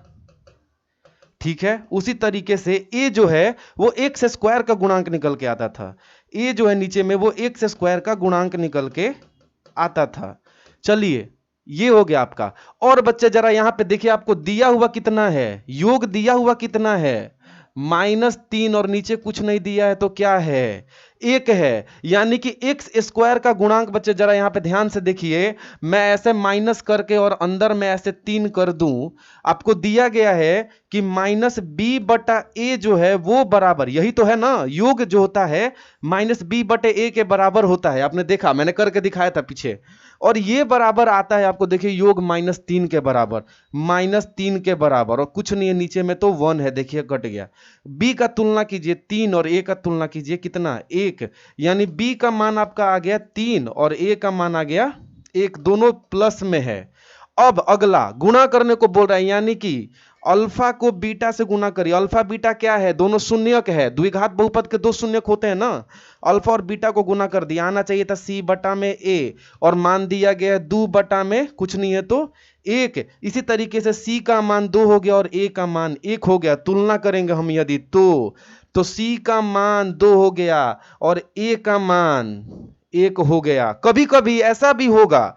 Speaker 1: ठीक है। उसी तरीके से a जो है वो x² का गुणांक निकल के आता था, a जो है नीचे में वो x² का गुणांक निकल के आता था। चलिए ये हो गया आपका। और बच्चे जरा यहां पे देखिए, आपको दिया हुआ कितना है, योग दिया हुआ कितना है, -3 और नीचे कुछ नहीं दिया है तो क्या है, 1 है। यानी कि x² का गुणांक बच्चे जरा यहां पे ध्यान से देखिए, मैं ऐसे माइनस करके और अंदर में ऐसे 3 कर दूं, आपको दिया गया है कि -b बटा a जो है वो बराबर, यही तो है ना, योग जो होता है -b बटे a के बराबर होता है। आपने देखा, मैंने करके दिखाया था पीछे, और ये बराबर आता है आपको देखिए योग -3 के बराबर, -3 के बराबर, और कुछ नहीं है नीचे में तो 1 है, देखिए कट गया। b का तुलना कीजिए 3 और a का तुलना कीजिए कितना, 1, यानी b का मान आपका आ गया 3 और a का मान आ गया 1, दोनों प्लस में है। अब अगला गुणा करने को बोल रहा है, यानी कि अल्फा को बीटा से गुणा करिए। अल्फा बीटा क्या है, दोनों शून्यक है, द्विघात बहुपद के 2 शून्यक होते हैं ना। अल्फा और बीटा को गुणा कर दिया, आना चाहिए था c बटा में a, और मान दिया गया 2 बटा में कुछ नहीं है तो 1। इसी तरीके से c का मान 2 हो गया और a का मान 1 हो गया। तुलना करेंगे हम यदि तो c का मान 2 हो गया और a का मान 1 हो गया। कभी कभी ऐसा भी होगा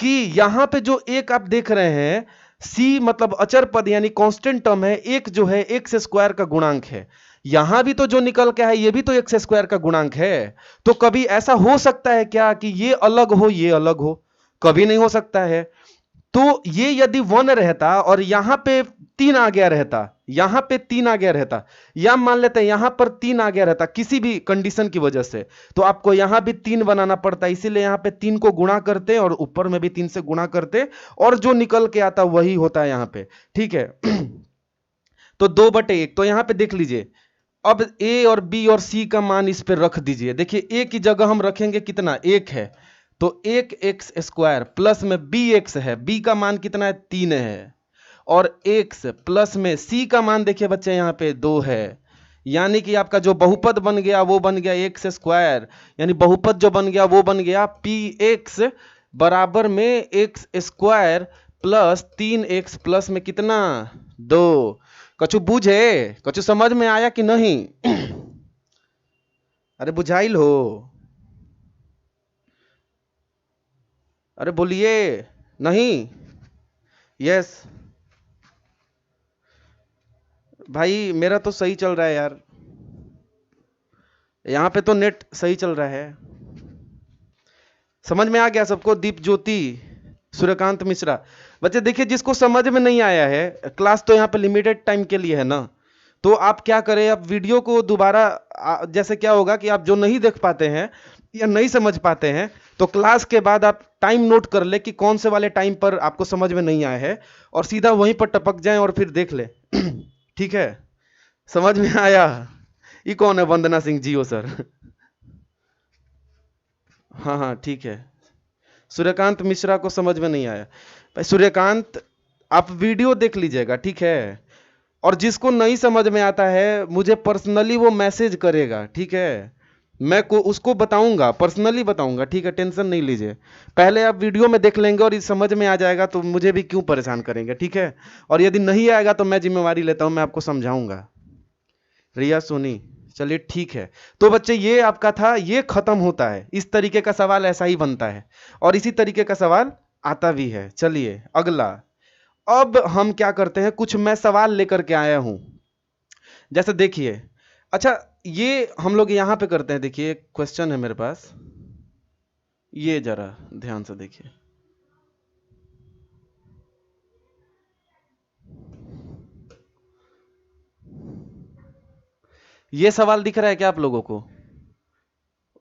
Speaker 1: कि यहां पे जो 1 आप देख रहे हैं, c मतलब अचर पद यानी कांस्टेंट टर्म है, 1 जो है x² का गुणांक है। यहां भी तो जो निकल के है ये भी तो x² का गुणांक है। तो कभी ऐसा हो सकता है क्या कि ये अलग हो ये अलग हो, कभी नहीं हो सकता है। तो ये यदि 1 रहता और यहां पे 3 आ गया रहता, यहां पे 3 आ गया रहता, या मान लेते हैं यहां पर 3 आ गया रहता किसी भी कंडीशन की वजह से, तो आपको यहां भी 3 बनाना पड़ता, इसीलिए यहां पे 3 को गुणा करते और ऊपर में भी 3 से गुणा करते, और जो निकल के आता वही होता है यहां पे, ठीक है। तो 2/1, तो यहां पे देख लीजिए, अब a और b और c का मान इस पर रख दीजिए। देखिए a की जगह हम रखेंगे कितना, 1 है, तो 1x² प्लस में bx है, b का मान कितना है 3 है, और x प्लस में c का मान देखिए बच्चे यहाँ पे 2 है, यानी कि आपका जो बहुपद बन गया वो बन गया एक्स स्क्वायर, यानी बहुपद जो बन गया वो बन गया पी एक्स बराबर में x square plus 3x plus में कितना 2। कछु बूझे, कछु समझ में आया कि नहीं? अरे बुझाइल हो, अरे बोलिए नहीं। यस भाई मेरा तो सही चल रहा है यार, यहाँ पे तो नेट सही चल रहा है। समझ में आ गया सबको? दीप ज्योति, सूर्यकांत मिश्रा। बच्चे देखिए, जिसको समझ में नहीं आया है, क्लास तो यहाँ पे लिमिटेड टाइम के लिए है ना, तो आप क्या करें, आप वीडियो को दोबारा, जैसे क्या होगा कि आप जो नहीं देख पाते हैं या नहीं समझ पाते हैं, तो क्लास के बाद आप टाइम नोट कर ले कि कौन से वाले टाइम पर आपको समझ में नहीं आया है, और सीधा वहीं पर टपक जाएं और फिर देख ले। ठीक है, समझ में आया? ये कौन है? वंदना सिंह जी हो सर। हाँ हाँ ठीक है। सूर्यकांत मिश्रा को समझ में नहीं आया। भाई सूर्यकांत, आप वीडियो देख लीजिएगा, ठीक है? और जिसको नहीं समझ में आता है मुझे पर्सनली वो मैसेज करेगा, ठीक है? मैं को उसको बताऊंगा, पर्सनली बताऊंगा, ठीक है? टेंशन नहीं लीजिए। पहले आप वीडियो में देख लेंगे और समझ में आ जाएगा तो मुझे भी क्यों परेशान करेंगे, ठीक है? और यदि नहीं आएगा तो मैं जिम्मेवारी लेता हूं, मैं आपको समझाऊंगा। रिया सोनी, चलिए ठीक है। तो बच्चे ये आपका था, ये खत्म होता है। इस तरीके का सवाल ऐसा ही बनता है और इसी तरीके का सवाल आता भी है। चलिए अगला, अब हम क्या करते हैं, कुछ मैं सवाल लेकर के आया हूं। जैसे देखिए, अच्छा ये हम लोग यहां पे करते हैं। देखिए एक क्वेश्चन है मेरे पास, ये जरा ध्यान से देखिए। ये सवाल दिख रहा है क्या आप लोगों को?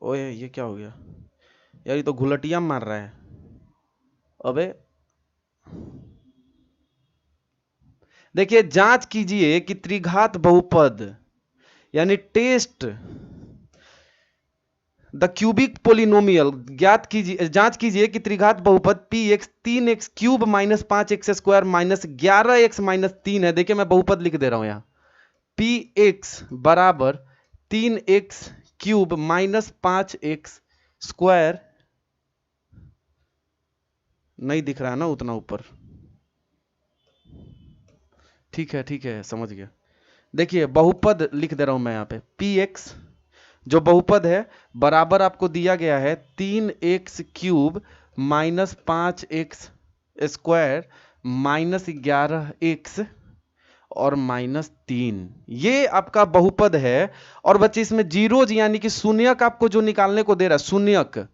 Speaker 1: ओए ये क्या हो गया यार, ये तो घुलटिया मार रहा है। अबे देखिए, जांच कीजिए कि त्रिघात बहुपद यानी टेस्ट द क्यूबिक पोलिनोमियल, ज्ञात कीजिए, जांच कीजिए कि त्रिघात बहुपद P x 3x cube minus 5x square minus 11x minus 3 है। देखिए मैं बहुपद लिख दे रहा हूं यहां, पी एक्स बराबर 3x cube minus 5x square, नहीं दिख रहा है ना उतना ऊपर? ठीक है समझ गया। देखिए बहुपद लिख दे रहा हूं मैं यहां पे, पी एक्स जो बहुपद है बराबर आपको दिया गया है 3x cube minus 5x square minus 11x और माइनस 3, ये आपका बहुपद है। और बच्चे इसमें जीरोज यानी कि शून्यक आपको जो निकालने को दे रहा है, शून्यक,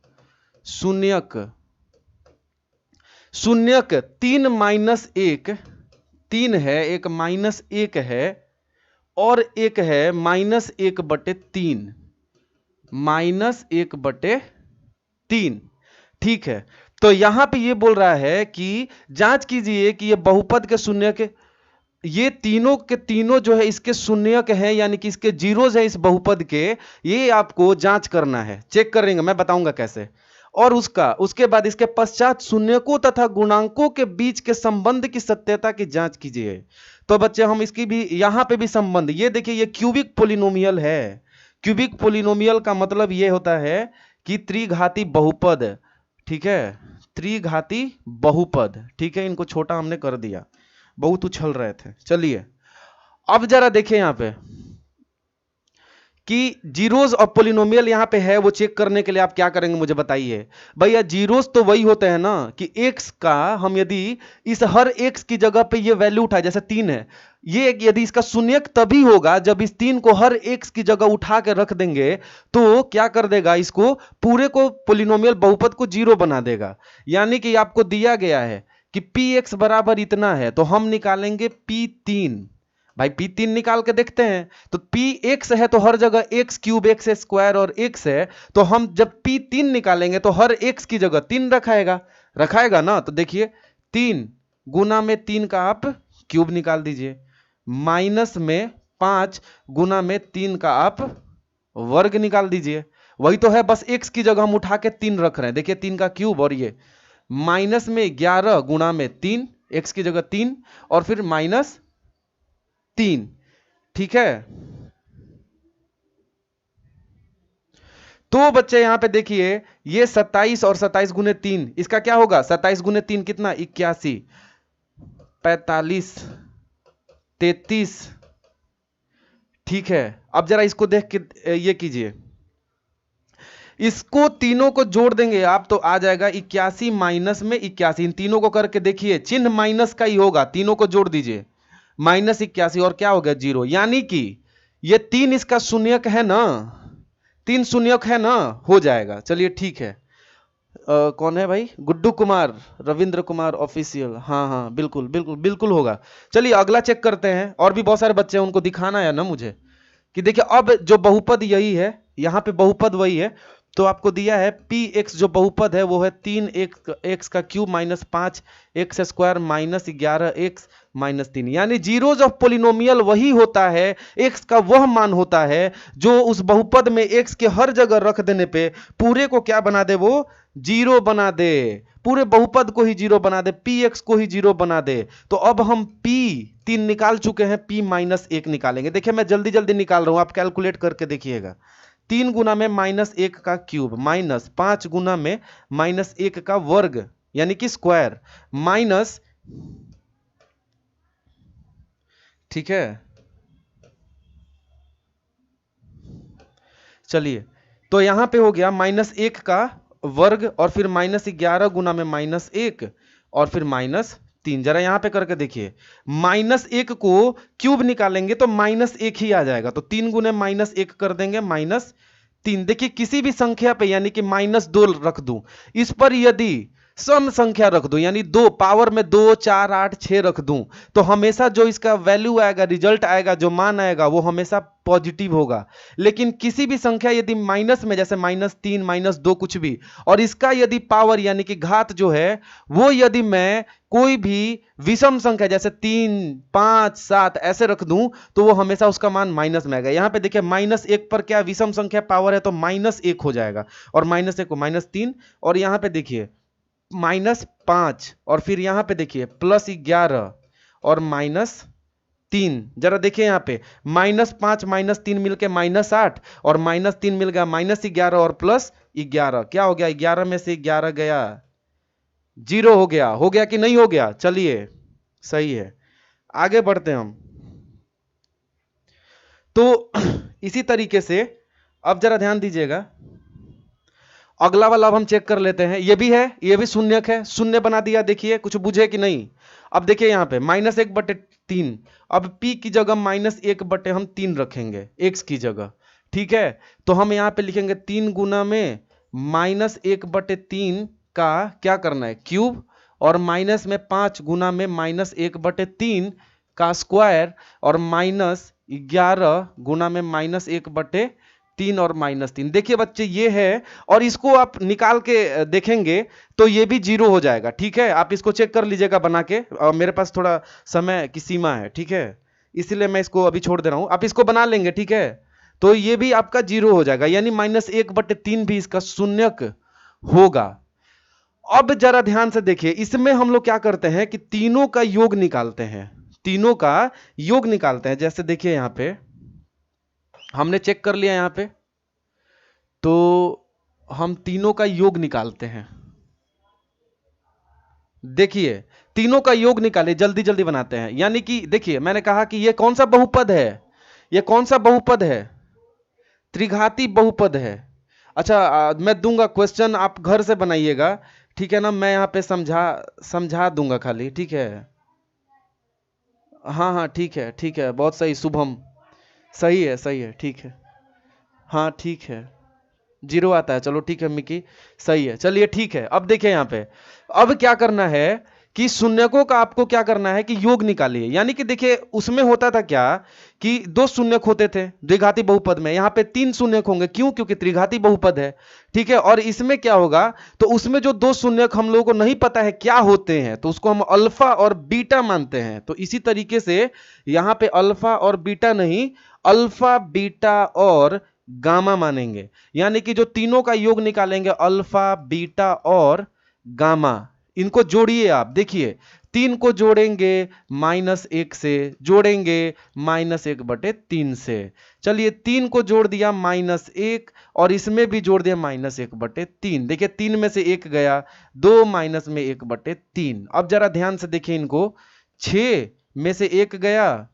Speaker 1: शून्यक, शून्यक 3 माइनस 1, 3 है, एक माइनस 1 है और एक है माइनस 1/3, माइनस 1/3। ठीक है, तो यहां पे ये बोल रहा है कि जांच कीजिए कि ये बहुपद के शून्य के, ये तीनों के तीनों जो है इसके शून्यक हैं, यानी कि इसके जीरोज है इस बहुपद के, ये आपको जांच करना है। चेक करेंगे, मैं बताऊंगा कैसे। और उसके बाद इसके पश्चात शून्यकों तथा गुणांकों के बीच के संबंध की सत्यता की जांच कीजिए। तो बच्चे हम इसकी भी यहां पे भी संबंध, ये देखिए ये क्यूबिक पोलिनोमियल है। क्यूबिक पोलिनोमियल का मतलब ये होता है कि त्रिघाती बहुपद, ठीक है? त्रिघाती बहुपद, ठीक है? इनको छोटा हमने कर दिया, बहुत उछल रहे थे। चलिए अब जरा देखिए यहां पे कि जीरोस और पोलिनोमियल यहां पे है, वो चेक करने के लिए आप क्या करेंगे मुझे बताइए। भैया जीरोस तो वही होते हैं ना कि x का हम यदि इस हर x की जगह पे ये वैल्यू उठाए, जैसे 3 है, ये यदि इसका शून्यक तभी होगा जब इस 3 को हर x की जगह उठा के रख देंगे, तो क्या कर देगा, इसको पूरे को पोलिनोमियल बहुपद को जीरो बना देगा। यानी कि आपको दिया गया है कि px बराबर इतना है, तो हम निकालेंगे p3। भाई p3 निकाल के देखते हैं, तो p x है तो हर जगह x क्यूब x स्क्वायर और x है, तो हम जब p3 निकालेंगे तो हर x की जगह 3 रखाएगा ना। तो देखिए 3 गुना में 3 का आप क्यूब निकाल दीजिए, माइनस में 5 गुना में 3 का आप वर्ग निकाल दीजिए। वही तो है, बस x की जगह हम उठा के 3 रख रहे हैं। देखिए 3 का क्यूब, और ये माइनस में 11 गुना में 3, x की जगह 3 और फिर माइनस 3, ठीक है? तो बच्चे यहां पे देखिए, ये 27 और 27 गुने 3, इसका क्या होगा? 27 गुने 3 कितना? 81, 45, 33। ठीक है, अब जरा इसको देख के ये कीजिए, इसको तीनों को जोड़ देंगे आप तो आ जाएगा 81 माइनस में 81। इन तीनों को करके देखिए, चिन्ह माइनस का ही होगा, तीनों को जोड़ दीजिए, माइनस 81 और क्या हो गया? 0। यानी कि ये 3 इसका शून्यक है ना, 3 शून्यक है ना, हो जाएगा। चलिए ठीक है। कौन है भाई? गुड्डू कुमार, रविंद्र कुमार ऑफिशियल। हाँ हाँ बिल्कुल बिल्कुल बिल्कुल होगा। चलिए अगला चेक करते हैं, और भी बहुत सारे बच्चे हैं, उनको दिखाना है ना मुझे कि देखिए अब जो बहुपद यही है, यहाँ पे बहुपद वही है, तो आपको दिया है पी एक्स, जो बहुपद है वो है 3 एक्स का cube minus 5 x square minus 11 x minus 3। यानी जीरोज ऑफ पोलिनोमियल वही होता है, एक्स का वह मान होता है जो उस बहुपद में एक्स के हर जगह रख देने पे पूरे को क्या बना दे? वो जीरो बना दे, पूरे बहुपद को ही जीरो बना दे, पी एक्स को ही जीरो बना दे। तो अब हम पी 3 निकाल चुके हैं, पी माइनस 1 निकालेंगे। देखिए मैं जल्दी जल्दी निकाल रहा हूं, आप कैलकुलेट करके देखिएगा। 3 गुना में माइनस 1 का क्यूब माइनस 5 गुना में माइनस 1 का वर्ग यानी कि स्क्वायर माइनस, ठीक है। चलिए तो यहां पे हो गया माइनस 1 का वर्ग और फिर माइनस 11 गुना में माइनस 1 और फिर माइनस 3। जरा यहां पे करके देखिए, माइनस 1 को क्यूब निकालेंगे तो माइनस 1 ही आ जाएगा, तो 3 गुने माइनस 1 कर देंगे माइनस 3। देखिए किसी भी संख्या पे यानी कि -2 रख दूं, इस पर यदि सम संख्या रख दूं यानी 2 पावर में 2 4 8 6 रख दूं, तो हमेशा जो इसका वैल्यू आएगा, रिजल्ट आएगा, जो मान आएगा वो हमेशा पॉजिटिव होगा। लेकिन किसी भी संख्या यदि माइनस में, जैसे -3 -2 कुछ भी, और इसका यदि पावर यानी कि घात जो है वो यदि मैं कोई भी विषम संख्या जैसे 3 5 7 ऐसे रख दूं, तो वो हमेशा उसका मान माइनस में आएगा। यहां पे देखिए -1 पर क्या विषम संख्या पावर है, तो -1 हो जाएगा, और -1 को -3, और यहां पे देखिए -5, और फिर यहां पे देखिए +11 और -3। जरा देखिए यहां पे -5 -3 मिलके -8, और -3 मिल गया -11 और +11, क्या हो गया? 11 में से 11 गया, 0 हो गया। हो गया कि नहीं हो गया? चलिए सही है, आगे बढ़ते हैं हम। तो इसी तरीके से अब जरा ध्यान दीजिएगा, अगला वाला अब हम चेक कर लेते हैं। ये भी है, ये भी शून्यक है, शून्य बना दिया। देखिए कुछ बुझे कि नहीं? अब देखिए यहाँ पे -1/3, अब p की जगह -1/, हम 3 रखेंगे x की जगह, ठीक है। तो हम यहाँ पे लिखेंगे 3 गुना में -1/3 का क्या करना है? क्यूब, और माइनस में 5 गुना में -1/3 का स्क्वायर, और -11 गुना में -1/3 और -3। देखिए बच्चे ये है, और इसको आप निकाल के देखेंगे तो ये भी 0 हो जाएगा, ठीक है। आप इसको चेक कर लीजिएगा बना के, और मेरे पास थोड़ा समय की सीमा है, ठीक है, इसीलिए मैं इसको अभी छोड़ दे रहा हूं। आप इसको बना लेंगे, ठीक है, तो ये भी आपका 0 हो जाएगा, यानी -1/3 भी इसका शून्यक होगा। अब जरा ध्यान से देखिए, इसमें हम लोग क्या करते हैं कि तीनों का योग निकालते हैं, तीनों का योग निकालते हैं। जैसे देखिए यहां पे हमने चेक कर लिया, यहां पे तो हम तीनों का योग निकालते हैं। देखिए तीनों का योग निकाले, जल्दी जल्दी बनाते हैं। यानी कि देखिए मैंने कहा कि ये कौन सा बहुपद है? ये कौन सा बहुपद है? त्रिघाती बहुपद है। अच्छा मैं दूंगा क्वेश्चन, आप घर से बनाइएगा, ठीक है ना। मैं यहाँ पे समझा दूंगा खाली, ठीक है। हाँ हाँ ठीक है, ठीक है, बहुत सही शुभम, सही है सही है, ठीक है, हाँ ठीक है, 0 आता है, चलो ठीक है मिकी, सही है। चलिए ठीक है, अब देखिए यहाँ पे अब क्या करना है कि शून्यकों का आपको क्या करना है कि योग निकालिए। यानी कि देखिए उसमें होता था क्या कि 2 शून्यक होते थे द्विघाती बहुपद में, यहाँ पे 3 शून्यक होंगे, क्यों? क्योंकि त्रिघाती बहुपद है, ठीक है। और इसमें क्या होगा, तो उसमें जो 2 शून्यक हम लोगों को नहीं पता है क्या होते हैं, तो उसको हम अल्फा और बीटा मानते हैं। तो इसी तरीके से यहाँ पे अल्फा और बीटा नहीं, अल्फा बीटा और गामा मानेंगे। यानी कि जो तीनों का योग निकालेंगे, अल्फा बीटा और गामा, इनको जोड़िए आप। देखिए 3 को जोड़ेंगे -1 से, जोड़ेंगे -1/3 से। चलिए 3 को जोड़ दिया -1 और इसमें भी जोड़ दिया -1/3। देखिए 3 में से 1 गया, 2 माइनस में 1/3। अब जरा ध्यान से देखिए इनको, 6 में से 1 गया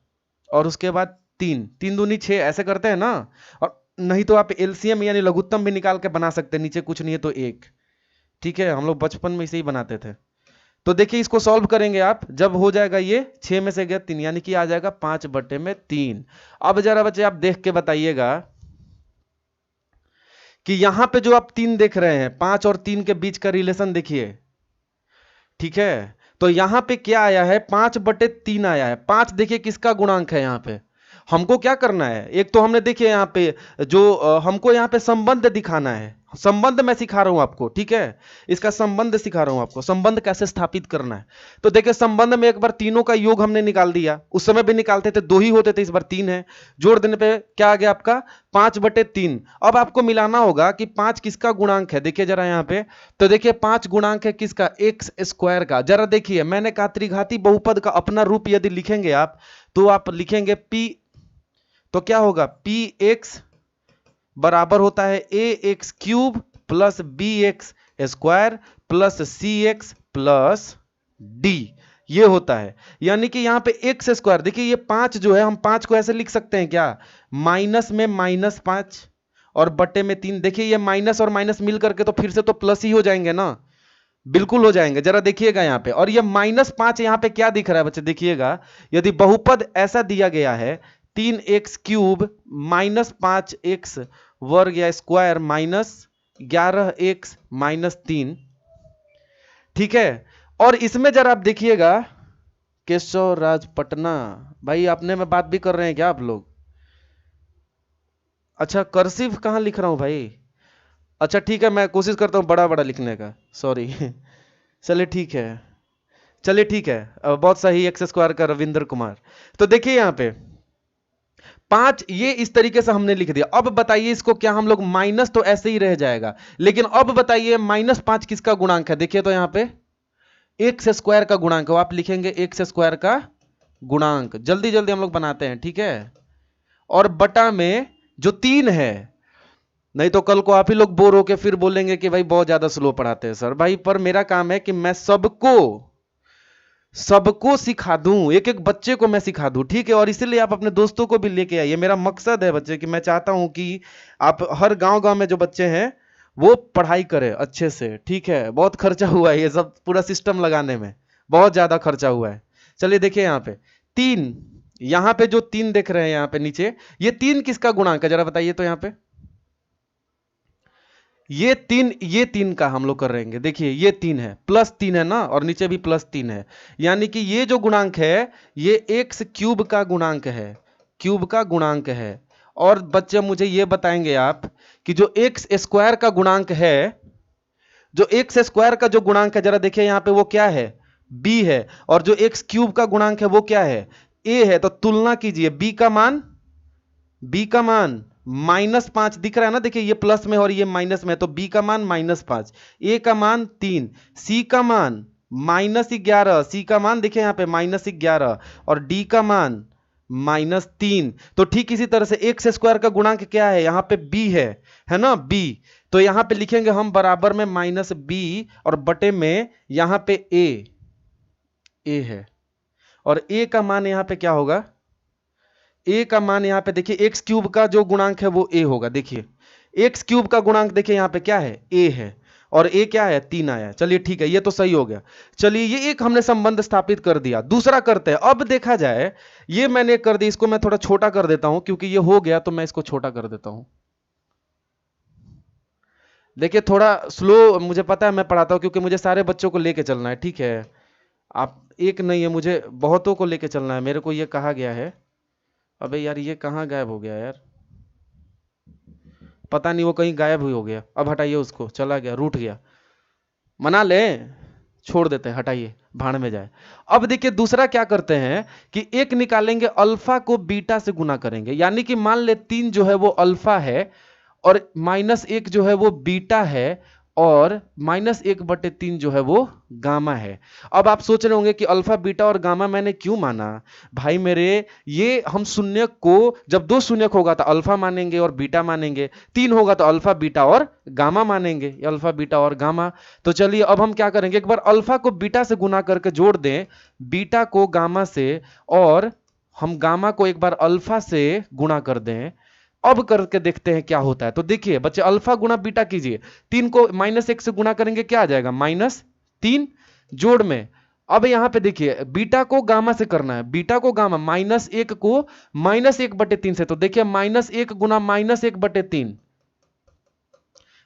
Speaker 1: और उसके बाद 3, 3 दूनी 6, ऐसे करते हैं ना। और नहीं तो आप एलसीएम यानी लघुत्तम भी निकाल के बना सकते हैं, नीचे कुछ नहीं है तो 1। ठीक है, हम लोग बचपन में इसे ही बनाते थे। तो देखिए इसको सॉल्व करेंगे आप, जब हो जाएगा ये 6 में से गया 3 यानी कि आ जाएगा 5/3। अब जरा बच्चे आप देख के बताइएगा कि यहां पे जो आप 3 देख रहे हैं, 5 और 3 के बीच का रिलेशन देखिए। ठीक है, तो यहां पे क्या आया है, 5/3 आया है। 5 देखिए किसका गुणांक है, यहां पे हमको क्या करना है, एक तो हमने देखिए यहां पे जो हमको यहां पे संबंध दिखाना है। संबंध मैं सिखा रहा हूं आपको, ठीक है, इसका संबंध सिखा रहा हूं आपको, संबंध कैसे स्थापित करना है। तो देखिए संबंध में एक बार तीनों का योग हमने निकाल दिया, उस समय भी निकालते थे 2 ही होते थे, इस बार 3 है। जोड़ देने पे क्या आ गया आपका 5/3। अब आपको मिलाना होगा कि 5 किसका गुणांक है। देखिए जरा यहां पे, तो देखिए 5 गुणांक है किसका, x² का। जरा देखिए मैंने कहा त्रिघाती बहुपद का अपना रूप यदि लिखेंगे आप, तो आप लिखेंगे p, तो क्या होगा px बराबर होता है ax³ plus bx² plus cx plus d, ये होता है। यानी कि यहां पे x², देखिए ये 5 जो है, हम 5 को ऐसे लिख सकते हैं क्या, माइनस में -5 और बटे में 3। देखिए ये माइनस और माइनस मिल करके तो फिर से तो प्लस ही हो जाएंगे ना, बिल्कुल हो जाएंगे। जरा देखिएगा यहाँ पे, और ये -5 यहाँ पे क्या दिख रहा है बच्चे, देखिएगा यदि बहुपद ऐसा दिया गया है 3x³ -5x² या स्क्वायर -11x -3, ठीक है। और इसमें जरा आप देखिएगा, केशव राज पटना भाई अपने में बात भी कर रहे हैं क्या आप लोग? अच्छा कर्सिव कहां लिख रहा हूं भाई, अच्छा ठीक है, मैं कोशिश करता हूं बड़ा बड़ा लिखने का, सॉरी चलिए ठीक है, चलिए ठीक है, बहुत सही, x² का रविंद्र कुमार। तो देखिए यहां पे 5 ये इस तरीके से हमने लिख दिया। अब बताइए इसको क्या हम लोग, माइनस तो ऐसे ही रह जाएगा, लेकिन अब बताइए -5 किसका गुणांक है। देखिए तो यहां पे x² का गुणांक है, आप लिखेंगे x² का गुणांक। जल्दी जल्दी हम लोग बनाते हैं, ठीक है। और बटा में जो 3 है, नहीं तो कल को आप ही लोग बोर होके फिर बोलेंगे कि भाई बहुत ज्यादा स्लो पढ़ाते हैं सर। भाई पर मेरा काम है कि मैं सबको सिखा दूं, एक एक बच्चे को मैं सिखा दूं, ठीक है। और इसीलिए आप अपने दोस्तों को भी लेके आइए, मेरा मकसद है बच्चे कि मैं चाहता हूं कि आप हर गांव में जो बच्चे हैं वो पढ़ाई करें अच्छे से, ठीक है। बहुत खर्चा हुआ है ये सब पूरा सिस्टम लगाने में, बहुत ज्यादा खर्चा हुआ है। चलिए देखिए यहाँ पे 3, यहाँ पे जो 3 देख रहे हैं यहाँ पे नीचे, ये 3 किसका गुणांक है जरा बताइए तो। यहाँ पे ये 3 का हम लोग कर रहेंगे। देखिए ये 3 है, +3 है ना, और नीचे भी +3 है, यानी कि ये जो गुणांक है ये x³ का गुणांक है, क्यूब का गुणांक है। और बच्चे मुझे ये बताएंगे आप कि जो x² का गुणांक है, जो x² का जो गुणांक है, जरा देखिए यहां पे वो क्या है, b है, और जो x³ का गुणांक है वो क्या है, a है। तो तुलना कीजिए, b का मान -5 दिख रहा है ना, देखिए ये प्लस में और ये माइनस में, तो b का मान -5, a का मान 3, c का मान -11, c का मान देखिए यहाँ पे -11 और d का मान -3। तो ठीक इसी तरह से x² का गुणांक क्या है, यहाँ पे b है ना, b। तो यहाँ पे लिखेंगे हम बराबर में -b और बटे में यहाँ पे a है, और a का मान यहाँ पे क्या होगा, a का मान यहाँ पे देखिए x³ का जो गुणांक है वो a होगा। देखिए x³ का गुणांक देखिए यहाँ पे क्या है, a है, और a क्या है, 3 आया। चलिए ठीक है, ये तो सही हो गया। चलिए ये एक हमने संबंध स्थापित कर दिया। दूसरा करते हैं, अब देखा जाए, ये मैंने कर दी, इसको मैं थोड़ा छोटा कर देता हूं क्योंकि ये हो गया तो मैं इसको छोटा कर देता हूं। देखिए थोड़ा स्लो, मुझे पता है मैं पढ़ाता हूं क्योंकि मुझे सारे बच्चों को लेके चलना है, ठीक है। आप एक नहीं है, मुझे बहुतों को लेके चलना है, मेरे को ये कहा गया है। अबे यार ये कहाँ गायब हो गया यार, पता नहीं वो कहीं गायब हुई हो गया। अब हटाइए उसको, चला गया, रूठ गया, मना ले, छोड़ देते हैं, हटाइए, भाड़ में जाए। अब देखिए दूसरा क्या करते हैं कि एक निकालेंगे, अल्फा को बीटा से गुना करेंगे, यानी कि मान ले 3 जो है वो अल्फा है और -1 जो है वो बीटा है, और -1/3 जो है वो गामा है। अब आप सोच रहे होंगे कि अल्फा बीटा और गामा मैंने क्यों माना भाई मेरे, ये हम शून्य को जब दो शून्यक होगा तो अल्फा मानेंगे और बीटा मानेंगे, 3 होगा तो अल्फा बीटा और गामा मानेंगे, अल्फा बीटा और गामा। तो चलिए अब हम क्या करेंगे, एक बार अल्फा को बीटा से गुना करके जोड़ दें, बीटा को गामा से, और हम गामा को एक बार अल्फा से गुणा कर दें। अब करके देखते हैं क्या होता है। तो देखिए बच्चे, अल्फा गुणा बीटा कीजिए, 3 को -1 से गुणा करेंगे, क्या आ जाएगा -3 जोड़ में। अब यहां पे देखिए बीटा को गामा से करना है, बीटा को गामा, -1 को -1/3 से, तो देखिए -1 गुना -1/3,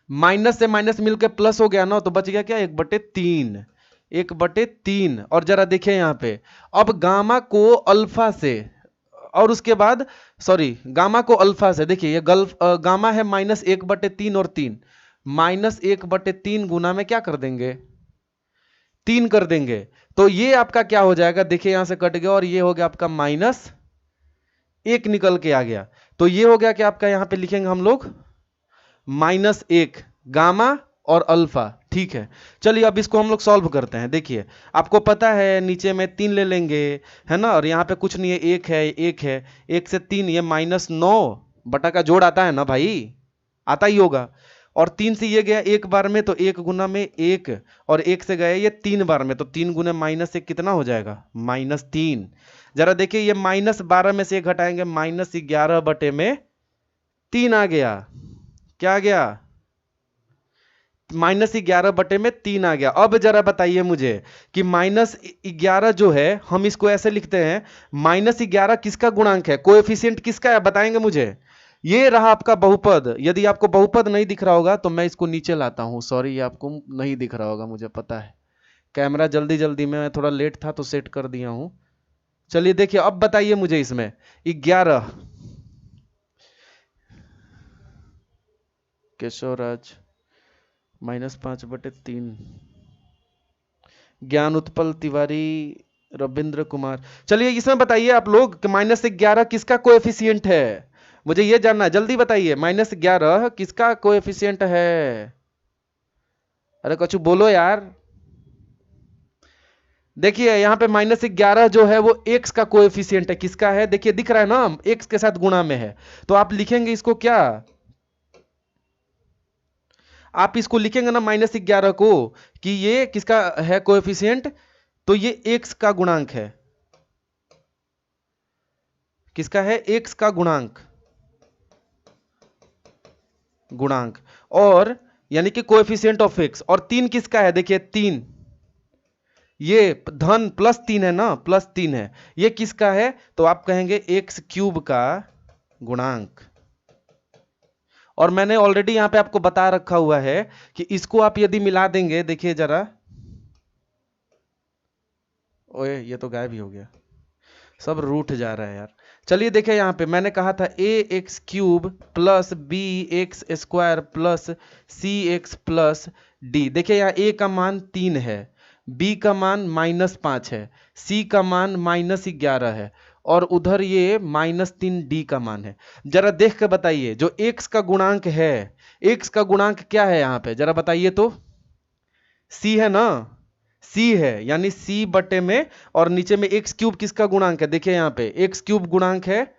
Speaker 1: माइनस से माइनस मिलकर प्लस हो गया ना, तो बच गया क्या 1/3, 1/3। और जरा देखिए यहां पे, अब गामा को अल्फा से, और उसके बाद सॉरी गामा को अल्फा से, देखिए ये गामा है -1/3 और 3, -1/3 गुना में क्या कर देंगे 3 कर देंगे। तो ये आपका क्या हो जाएगा, देखिए यहां से कट गया और ये हो गया आपका -1 निकल के आ गया। तो ये हो गया कि आपका यहां पे लिखेंगे हम लोग -1 गामा और अल्फा। ठीक है, चलिए अब इसको हम लोग सॉल्व करते हैं। देखिए आपको पता है नीचे में 3 ले लेंगे, है ना, और यहाँ पे कुछ नहीं है, 1 है, 1 है, 1 से 3 ये -9 बटा का जोड़ आता है ना भाई, आता ही होगा। और 3 से ये गया एक बार में, तो 1 गुना में 1, और 1 से गए ये 3 बार में, तो 3 गुना -1 कितना हो जाएगा -3। जरा देखिए ये -12 में से 1 घटाएंगे, -11/3 आ गया। क्या आ गया -11/3 आ गया। अब जरा बताइए मुझे कि -11 जो है, हम इसको ऐसे लिखते हैं, -11 किसका गुणांक है, कोएफिशिएंट किसका है, बताएंगे मुझे। ये रहा आपका बहुपद। यदि आपको बहुपद नहीं दिख रहा होगा तो मैं इसको नीचे लाता हूं, सॉरी ये आपको नहीं दिख रहा होगा, मुझे पता है, कैमरा जल्दी जल्दी में, मैं थोड़ा लेट था तो सेट कर दिया हूं। चलिए देखिए अब बताइए मुझे, इसमें 11 केशवराज -5/3, ज्ञान उत्पल तिवारी, रविंद्र कुमार। चलिए इसमें बताइए आप लोग कि -11 किसका कोएफिशिएंट है, मुझे ये जानना है, जल्दी बताइए -11 किसका कोएफिशिएंट है। अरे कछु बोलो यार। देखिए यहां पे -11 जो है वो x का कोएफिशिएंट है, किसका है, देखिए दिख रहा है ना, x के साथ गुणा में है। तो आप लिखेंगे इसको क्या, आप इसको लिखेंगे ना -11 को कि ये किसका है कोएफिशिएंट, तो ये x का गुणांक है, किसका है, x का गुणांक, गुणांक, और यानी कि कोएफिशिएंट ऑफ x। और 3 किसका है, देखिए 3, ये धन +3 है ना, +3 है, ये किसका है, तो आप कहेंगे x³ का गुणांक। और मैंने ऑलरेडी यहां पे आपको बता रखा हुआ है कि इसको आप यदि मिला देंगे, देखिए जरा, ओए ये तो गायब ही हो गया, सब रूठ जा रहा है यार। चलिए देखिए यहां पे मैंने कहा था ax³ + bx² + cx + d। देखिए यहाँ a का मान 3 है, b का मान -5 है, c का मान -11 है, और उधर ये -3d का मान है। जरा देख के बताइए जो x का गुणांक है, x का गुणांक क्या है यहाँ पे, जरा बताइए तो, c है ना, c है, यानी c बटे में, और नीचे में x³ किसका गुणांक है, देखिए यहाँ पे x³ गुणांक है,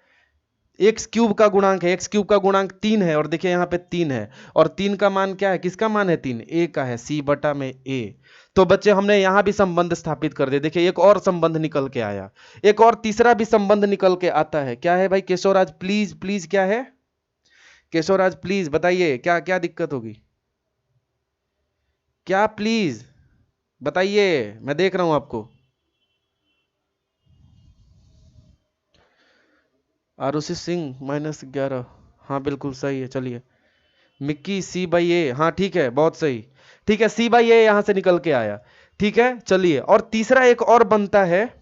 Speaker 1: x³ का गुणांक है, x³ का गुणांक 3 है, और देखिए यहाँ पे 3 है, और 3 का मान क्या है, किसका मान है 3, a का है, c बटा में a। तो बच्चे हमने यहां भी संबंध स्थापित कर दिया। देखिए एक और संबंध निकल के आया, एक और तीसरा भी संबंध निकल के आता है। क्या है भाई केशवराज, प्लीज प्लीज, क्या है केशवराज, प्लीज बताइए क्या क्या दिक्कत होगी, क्या प्लीज बताइए, मैं देख रहा हूं आपको। आरुषि सिंह -11, हाँ बिल्कुल सही है। चलिए मिक्की c/a, हाँ ठीक है, बहुत सही, ठीक है, c/a यहां से निकल के आया। ठीक है चलिए, और तीसरा एक और बनता है,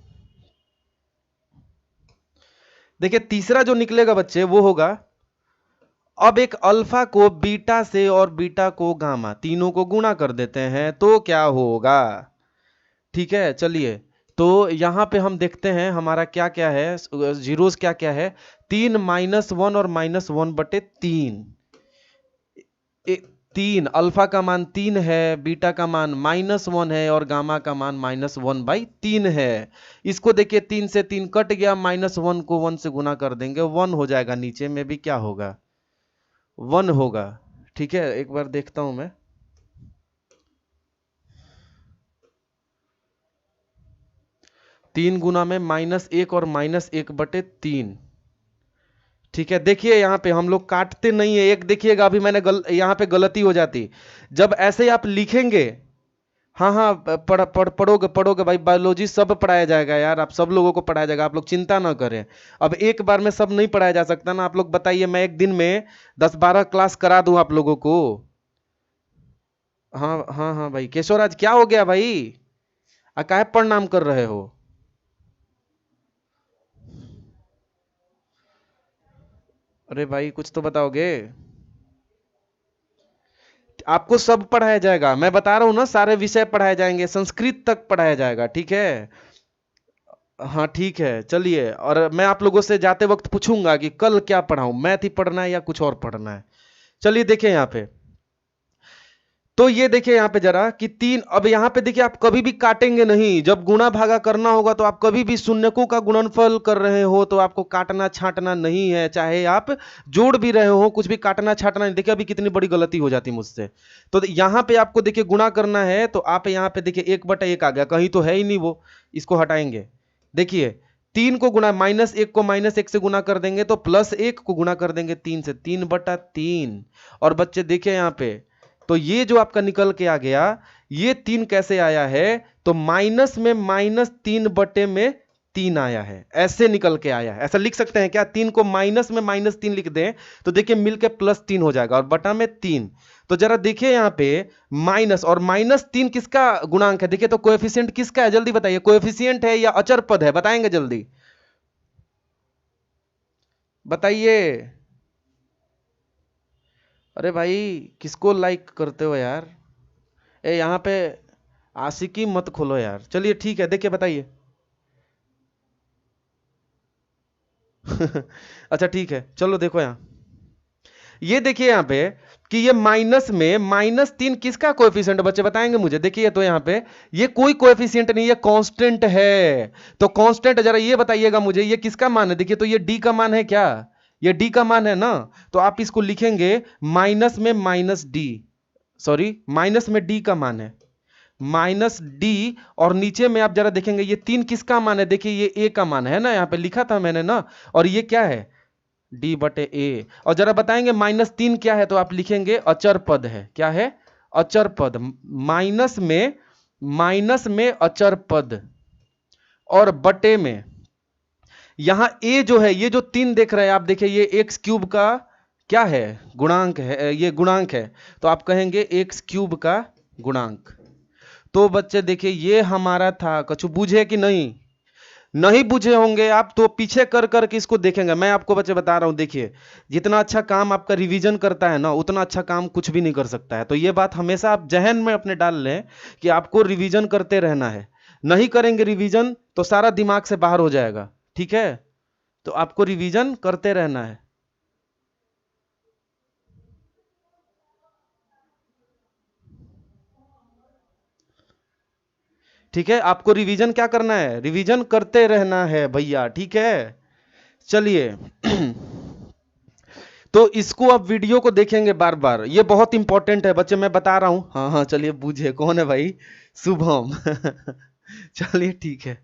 Speaker 1: देखिए तीसरा जो निकलेगा बच्चे वो होगा, अब एक अल्फा को बीटा से और बीटा को गामा, तीनों को गुणा कर देते हैं तो क्या होगा। ठीक है चलिए, तो यहां पे हम देखते हैं हमारा क्या क्या है, जीरोस क्या क्या है, 3 -1 और -1/3। 3, अल्फा का मान 3 है, बीटा का मान -1 है और गामा का मान -1/3 है। इसको देखिए 3 से 3 कट गया, -1 को 1 से गुना कर देंगे, 1 हो जाएगा, नीचे में भी क्या होगा 1 होगा। ठीक है, एक बार देखता हूं मैं। 3 गुना में -1 और -1/3। ठीक है, देखिए यहाँ पे हम लोग काटते नहीं है, एक देखिएगा अभी मैंने यहाँ पे गलती हो जाती। जब ऐसे आप लिखेंगे, हाँ हाँ पढ़ोगे भाई, बायोलॉजी सब पढ़ाया जाएगा यार, आप सब लोगों को पढ़ाया जाएगा, आप लोग चिंता ना करें। अब एक बार में सब नहीं पढ़ाया जा सकता ना, आप लोग बताइए, मैं एक दिन में 10-12 क्लास करा दूं आप लोगों को। हाँ हाँ हाँ भाई, केशवराज क्या हो गया भाई, काहे प्रणाम कर रहे हो? अरे भाई कुछ तो बताओगे। आपको सब पढ़ाया जाएगा, मैं बता रहा हूं ना, सारे विषय पढ़ाए जाएंगे, संस्कृत तक पढ़ाया जाएगा, ठीक है। हाँ ठीक है, चलिए, और मैं आप लोगों से जाते वक्त पूछूंगा कि कल क्या पढ़ाऊं, मैथ ही पढ़ना है या कुछ और पढ़ना है। चलिए देखिए यहाँ पे, तो ये देखिए यहाँ पे जरा कि 3, अब यहाँ पे देखिए आप कभी भी काटेंगे नहीं, जब गुणा भागा करना होगा तो आप कभी भी शून्यकों का गुणनफल कर रहे हो तो आपको काटना छांटना नहीं है, चाहे आप जोड़ भी रहे हो, कुछ भी काटना छांटना नहीं। देखिए अभी कितनी बड़ी गलती हो जाती मुझसे। तो यहाँ पे आपको देखिए गुणा करना है, तो आप यहाँ पे देखिए 1/1 आ गया, कहीं तो है ही नहीं वो, इसको हटाएंगे। देखिए 3 को गुणा, -1 को -1 से गुणा कर देंगे तो +1 को गुणा कर देंगे 3 से, 3/3। और बच्चे देखिए यहाँ पे, तो ये जो आपका निकल के आ गया, ये 3 कैसे आया है, तो माइनस में -3/3 आया है, ऐसे निकल के आया है। ऐसा लिख सकते हैं क्या, 3 को माइनस में -3 लिख दें तो देखिए मिलके +3 हो जाएगा और बटा में 3। तो जरा देखिए यहाँ पे माइनस और -3 किसका गुणांक है, देखिए तो कोएफिशिएंट किसका है, जल्दी बताइए, कोएफिशिएंट है या अचर पद है, बताएंगे जल्दी बताइए। अरे भाई किसको लाइक करते हो यार, ए यहाँ पे आशिकी मत खोलो यार। चलिए ठीक है, देखिए बताइए। अच्छा ठीक है, चलो देखो यहाँ, ये देखिए यहाँ पे कि ये माइनस में -3 किसका कोएफिशिएंट, बच्चे बताएंगे मुझे। देखिए तो यहाँ पे ये कोई कोएफिशिएंट नहीं, ये कांस्टेंट है। तो कांस्टेंट जरा ये बताइएगा मुझे, ये किसका मान है, देखिए तो ये डी का मान है क्या, ये डी का मान है ना। तो आप इसको लिखेंगे माइनस में -d, सॉरी माइनस में d का मान है, -d। और नीचे में आप जरा देखेंगे ये 3 किसका मान है, देखिए ये a का मान है ना, यहाँ पे लिखा था मैंने ना, और ये क्या है d/a। और जरा बताएंगे -3 क्या है, तो आप लिखेंगे अचर पद है, क्या है अचर पद, माइनस में अचर पद, और बटे में यहां a जो है, ये जो 3 देख रहे हैं आप, देखिए ये x³ का क्या है गुणांक है, ये गुणांक है, तो आप कहेंगे x³ का गुणांक। तो बच्चे देखिए ये हमारा था, कछु बूझे कि नहीं, नहीं बुझे होंगे आप तो पीछे कर करके इसको देखेंगे। मैं आपको बच्चे बता रहा हूं, देखिए जितना अच्छा काम आपका रिवीजन करता है ना, उतना अच्छा काम कुछ भी नहीं कर सकता है। तो ये बात हमेशा आप जहन में अपने डाल लें कि आपको रिवीजन करते रहना है, नहीं करेंगे रिवीजन तो सारा दिमाग से बाहर हो जाएगा, ठीक है। तो आपको रिवीजन करते रहना है। ठीक है, आपको रिवीजन क्या करना है, रिवीजन करते रहना है भैया, ठीक है। चलिए तो इसको अब वीडियो को देखेंगे बार बार, ये बहुत इंपॉर्टेंट है बच्चे, मैं बता रहा हूं। हाँ हाँ चलिए, बूझे कौन है भाई, शुभम चलिए ठीक है।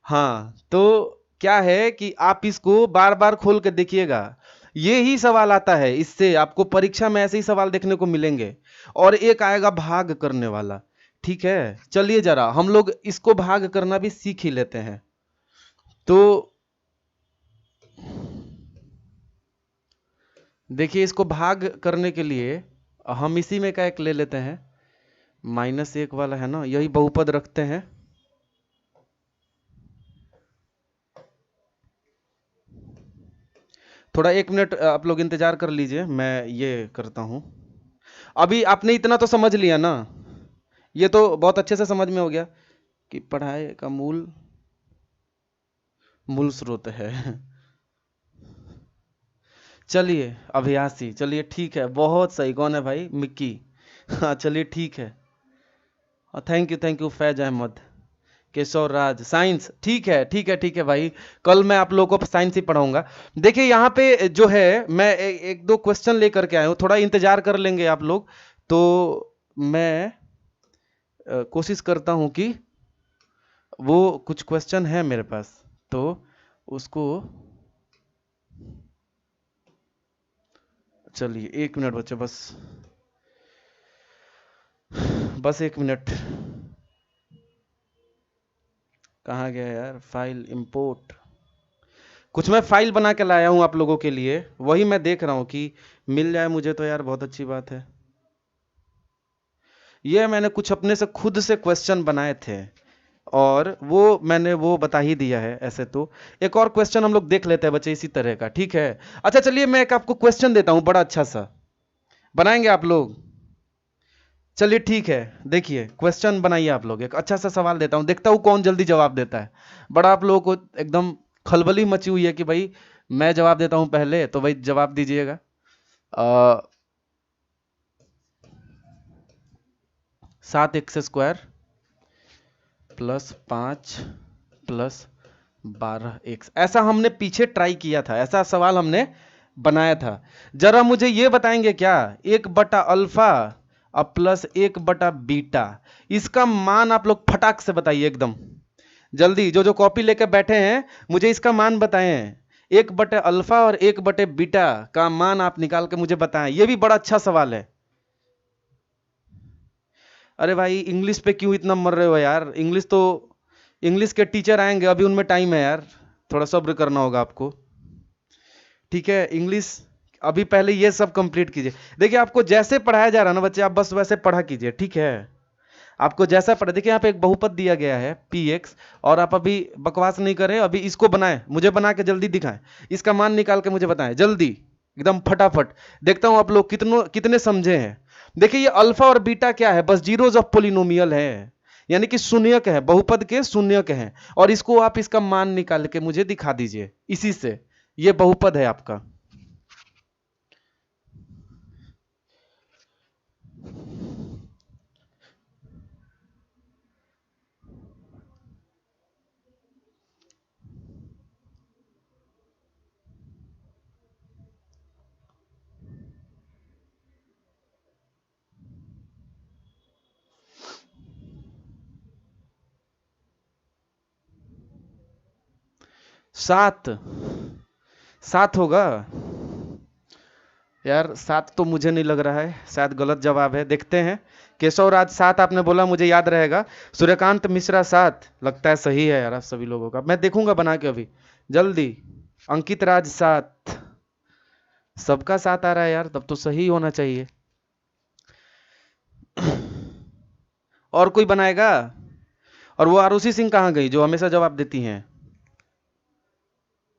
Speaker 1: हाँ तो क्या है कि आप इसको बार बार खोल के देखिएगा, ये ही सवाल आता है, इससे आपको परीक्षा में ऐसे ही सवाल देखने को मिलेंगे। और एक आएगा भाग करने वाला, ठीक है। चलिए जरा हम लोग इसको भाग करना भी सीख ही लेते हैं। तो देखिए इसको भाग करने के लिए हम इसी में का एक ले लेते हैं, -1 वाला है ना, यही बहुपद रखते हैं। थोड़ा 1 मिनट आप लोग इंतजार कर लीजिए, मैं ये करता हूं। अभी आपने इतना तो समझ लिया ना, ये तो बहुत अच्छे से समझ में हो गया कि पढ़ाई का मूल मूल स्रोत है चलिए अभियासी, चलिए ठीक है, बहुत सही। कौन है भाई? मिक्की। हाँ चलिए ठीक है। Thank you Faiz Ahmed, Keshav Raj, science. ठीक है ठीक है ठीक है भाई, कल मैं आप लोगों को साइंस ही पढ़ाऊंगा। देखिए यहाँ पे जो है मैं एक दो क्वेश्चन लेकर के आया हूँ, थोड़ा इंतजार कर लेंगे आप लोग। तो मैं कोशिश करता हूँ कि वो कुछ क्वेश्चन है मेरे पास, तो उसको, चलिए 1 मिनट बच्चे, बस 1 मिनट। कहाँ गया यार फाइल? इंपोर्ट। कुछ मैं फाइल बना के लाया हूं आप लोगों के लिए, वही मैं देख रहा हूं कि मिल जाए मुझे तो यार बहुत अच्छी बात है। ये मैंने कुछ अपने से खुद से क्वेश्चन बनाए थे और वो मैंने वो बता ही दिया है ऐसे। तो एक और क्वेश्चन हम लोग देख लेते हैं बच्चे इसी तरह का, ठीक है? अच्छा चलिए मैं एक आपको क्वेश्चन देता हूं बड़ा अच्छा सा, बनाएंगे आप लोग? चलिए ठीक है, देखिए क्वेश्चन बनाइए आप लोग। एक अच्छा सा सवाल देता हूं, देखता हूं कौन जल्दी जवाब देता है। बड़ा आप लोगों को एकदम खलबली मची हुई है कि भाई मैं जवाब देता हूं पहले, तो भाई जवाब दीजिएगा। 7x² +5 +12x, ऐसा हमने पीछे ट्राई किया था, ऐसा सवाल हमने बनाया था। जरा मुझे ये बताएंगे क्या, 1/अल्फा अब +1/बीटा, इसका मान आप लोग फटाक से बताइए एकदम जल्दी। जो जो कॉपी लेकर बैठे हैं मुझे इसका मान बताएं। 1/अल्फा और 1/बीटा का मान आप निकाल के मुझे बताएं। ये भी बड़ा अच्छा सवाल है। अरे भाई इंग्लिश पे क्यों इतना मर रहे हो यार? इंग्लिश के टीचर आएंगे, अभी उनमें टाइम है यार, थोड़ा सब्र करना होगा आपको, ठीक है? इंग्लिश अभी पहले ये सब कंप्लीट कीजिए। देखिए आपको जैसे पढ़ाया जा रहा है ना बच्चे, आप बस वैसे पढ़ा कीजिए, ठीक है? आपको जैसा पढ़ा, देखिए यहाँ पे एक बहुपद दिया गया है px, और आप अभी बकवास नहीं करें, अभी इसको बनाएं, मुझे बना के जल्दी दिखाएं, इसका मान निकाल के मुझे बताएं जल्दी एकदम फटाफट। देखता हूं आप लोग कितने समझे हैं। देखिए ये अल्फा और बीटा क्या है? बस जीरोज ऑफ पोलिनोमियल है, यानी कि शून्यक है, बहुपद के शून्यक हैं, और इसको आप इसका मान निकाल के मुझे दिखा दीजिए इसी से। ये बहुपद है आपका। सात, 7 होगा यार? 7 तो मुझे नहीं लग रहा है, शायद गलत जवाब है, देखते हैं। केशव राज 7 आपने बोला, मुझे याद रहेगा। सूर्यकांत मिश्रा 7 लगता है सही है यार, आप सभी लोगों का मैं देखूंगा बना के अभी जल्दी। अंकित राज 7, सबका 7 आ रहा है यार, तब तो सही होना चाहिए। और कोई बनाएगा? और वो आरुषि सिंह कहाँ गई जो हमेशा जवाब देती हैं?